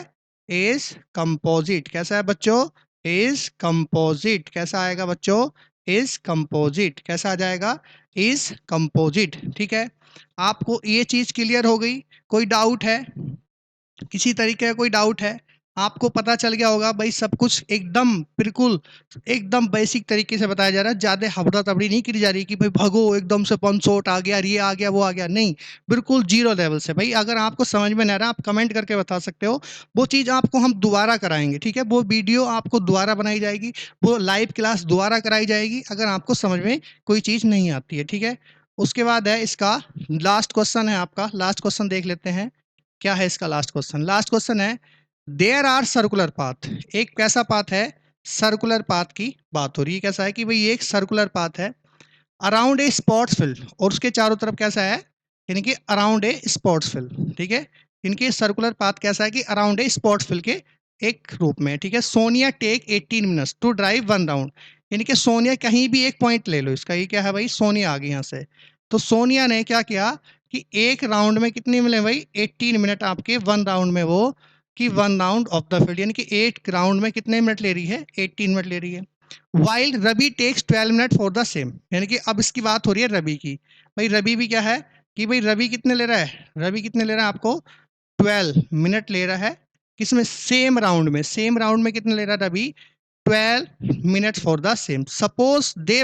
इज कंपोजिट, कैसा है बच्चों, इज कंपोजिट, कैसा आएगा बच्चों, इज कंपोजिट, कैसा आ जाएगा, इज कंपोजिट, ठीक है। आपको ये चीज क्लियर हो गई, कोई डाउट है, किसी तरीके का कोई डाउट है, आपको पता चल गया होगा भाई, सब कुछ एकदम बिल्कुल एकदम बेसिक तरीके से बताया जा रहा है, ज्यादा हबड़ा तबड़ी नहीं करी जा रही कि भाई भगो एकदम से 500 आ गया, ये आ गया, वो आ गया, नहीं, बिल्कुल जीरो लेवल से। भाई अगर आपको समझ में नहीं आ रहा, आप कमेंट करके बता सकते हो, वो चीज आपको हम दोबारा कराएंगे, ठीक है, वो वीडियो आपको दोबारा बनाई जाएगी, वो लाइव क्लास दोबारा कराई जाएगी अगर आपको समझ में कोई चीज नहीं आती है, ठीक है। उसके बाद है इसका लास्ट क्वेश्चन है आपका, लास्ट क्वेश्चन देख लेते हैं, क्या है इसका लास्ट क्वेश्चन, लास्ट क्वेश्चन है, देयर आर सर्कुलर पाथ, एक कैसा पाथ है, सर्कुलर पाथ की बात हो रही है, कैसा है कि भाई ये एक सर्कुलर पाथ है अराउंड ए स्पॉट्स फील्ड, और उसके चारों तरफ कैसा है, यानी कि अराउंड ए स्पॉट्स फील्ड, ठीक है। इनके सर्कुलर पाथ कैसा है कि अराउंड ए स्पॉट्स फील्ड के एक रूप में, ठीक है। Sonia take 18 minutes to drive one round, यानी कि सोनिया कहीं भी एक पॉइंट ले लो इसका, ये क्या है भाई, सोनिया आ गई यहाँ से, तो सोनिया ने क्या किया कि एक राउंड में कितने मिले भाई, 18 मिनट आपके वन राउंड में, वो कि one round of the field, यानी कि एक राउंड में कितने मिनट ले रही है, 18 मिनट ले रही है। While Ravi takes 12 minute for the same, यानी कि अब इसकी बात हो रही है रवि की, भाई रवि भी क्या है कि भाई रवि कितने ले रहा है, रवि कितने ले रहा है आपको 12 मिनट ले रहा है, किसमें, सेम राउंड में, सेम राउंड में कितने ले रहा है Ravi, 12 minute for the same. Suppose they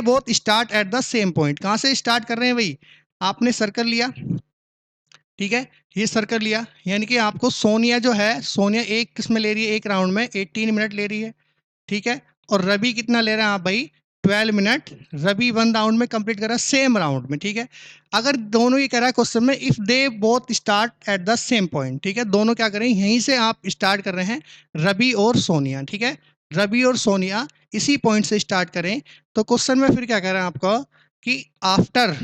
both start at the same point, कहाँ से स्टार्ट कर रहे हैं भाई, आपने सर्कल लिया, ठीक है, ये सर्कल लिया, यानी कि आपको सोनिया जो है, सोनिया एक किस में ले रही है, एक राउंड में 18 मिनट ले रही है, ठीक है। और रवि कितना ले रहा है आप भाई, 12 मिनट, रवि वन राउंड में कंप्लीट कर रहा है, सेम राउंड में, ठीक है। अगर दोनों ये कह रहा है क्वेश्चन में, if they both start at the same point, ठीक है, दोनों क्या करें, यहीं से आप स्टार्ट कर रहे हैं, रवि और सोनिया, ठीक है, रवि और सोनिया इसी पॉइंट से स्टार्ट करें, तो क्वेश्चन में फिर क्या कह रहा है आपको कि after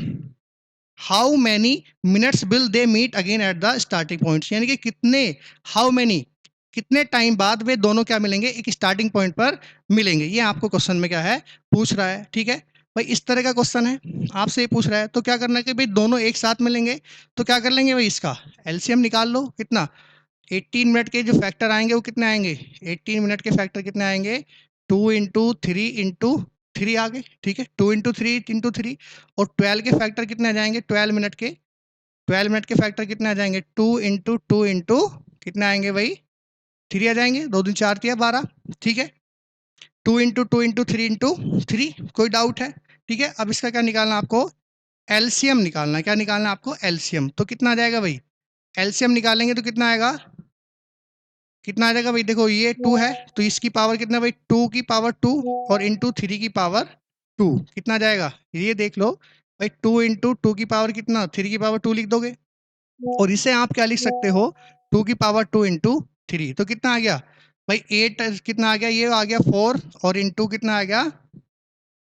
how many minutes will they meet again at the starting point, यानी कि कितने, हाउ मैनी, कितने टाइम बाद वे दोनों क्या मिलेंगे, एक स्टार्टिंग पॉइंट पर मिलेंगे, ये आपको क्वेश्चन में क्या है, पूछ रहा है, ठीक है भाई। इस तरह का क्वेश्चन है, आपसे ये पूछ रहा है, तो क्या करना है कि भाई दोनों एक साथ मिलेंगे, तो क्या कर लेंगे भाई, इसका एलसीएम निकाल लो, कितना, 18 मिनट के जो फैक्टर आएंगे वो कितने आएंगे, 18 मिनट के फैक्टर कितने आएंगे, 2 इंटू 3 आ गए, ठीक है, 2 इंटू 3 और 12 के फैक्टर कितने आ जाएंगे, 12 मिनट के फैक्टर कितने आ जाएंगे, 2 इंटू 2 इंटू कितने आएंगे भाई, 3 आ जाएंगे, 2 दूनी 4 तिया 12, ठीक है, 2 इंटू 2 इंटू 3 इंटू 3, कोई डाउट है, ठीक है। अब इसका क्या निकालना आपको, एलसीएम निकालना, क्या निकालना आपको, एलसीएम, तो कितना आ जाएगा भाई, एलसीएम निकालेंगे तो कितना आएगा, कितना आ जाएगा भाई, देखो ये 2 है तो इसकी पावर कितना भाई, 2 की पावर 2 और इंटू 3 की पावर 2, कितना आ जाएगा, ये देख लो भाई, 2 इंटू 2 की पावर कितना, 3 की पावर 2 लिख दोगे, और इसे आप क्या लिख सकते हो, 2 की पावर 2 इंटू 3, तो कितना आ गया भाई, 8 कितना आ गया, ये आ गया 4 और इंटू कितना आ गया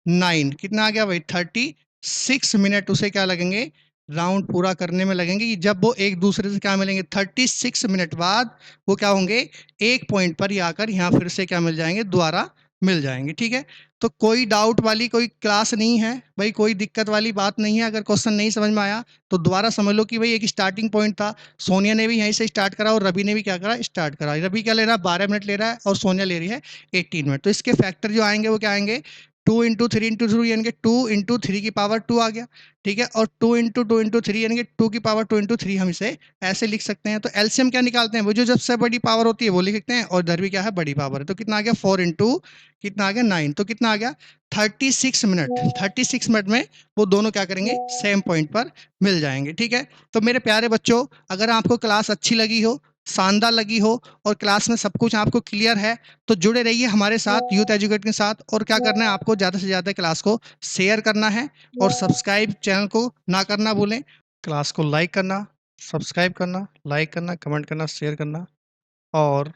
9, कितना आ गया भाई 36 मिनट, उसे क्या लगेंगे, राउंड पूरा करने में लगेंगे, कि जब वो एक दूसरे से क्या मिलेंगे, 36 मिनट बाद वो क्या होंगे, एक पॉइंट पर ही आकर यहाँ फिर से क्या मिल जाएंगे, दोबारा मिल जाएंगे, ठीक है। तो कोई डाउट वाली कोई क्लास नहीं है भाई, कोई दिक्कत वाली बात नहीं है। अगर क्वेश्चन नहीं समझ में आया तो दोबारा समझ लो कि भाई एक स्टार्टिंग पॉइंट था। सोनिया ने भी यहीं से स्टार्ट करा और रवि ने भी क्या करा, स्टार्ट करा। रवि क्या ले रहा है, 12 मिनट ले रहा है और सोनिया ले रही है 18 मिनट। तो इसके फैक्टर जो आएंगे वो क्या आएंगे, 2 × 3 × 2 यानी कि 2 × 3 की पावर 2 आ गया, ठीक है। और 2 × 2 × 3 यानी कि 2 की पावर 2 × 3 हम इसे ऐसे लिख सकते हैं। तो एलसीएम क्या निकालते हैं, वो जो सबसे बड़ी पावर होती है वो लिख सकते हैं, और इधर भी क्या है, बड़ी पावर है। तो कितना आ गया, 4 × कितना आ गया 9। तो कितना आ गया 36 मिनट। 36 मिनट में वो दोनों क्या करेंगे, सेम पॉइंट पर मिल जाएंगे, ठीक है। तो मेरे प्यारे बच्चों, अगर आपको क्लास अच्छी लगी हो, शानदार लगी हो और क्लास में सब कुछ आपको क्लियर है, तो जुड़े रहिए हमारे साथ यूथ एजुकेट के साथ। और क्या करना है आपको, ज़्यादा से ज़्यादा क्लास को शेयर करना है और सब्सक्राइब चैनल को ना करना भूलें। क्लास को लाइक करना, सब्सक्राइब करना, लाइक करना, कमेंट करना, शेयर करना और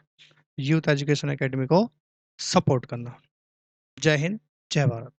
यूथ एजुकेशन एकेडमी को सपोर्ट करना। जय हिंद, जय भारत।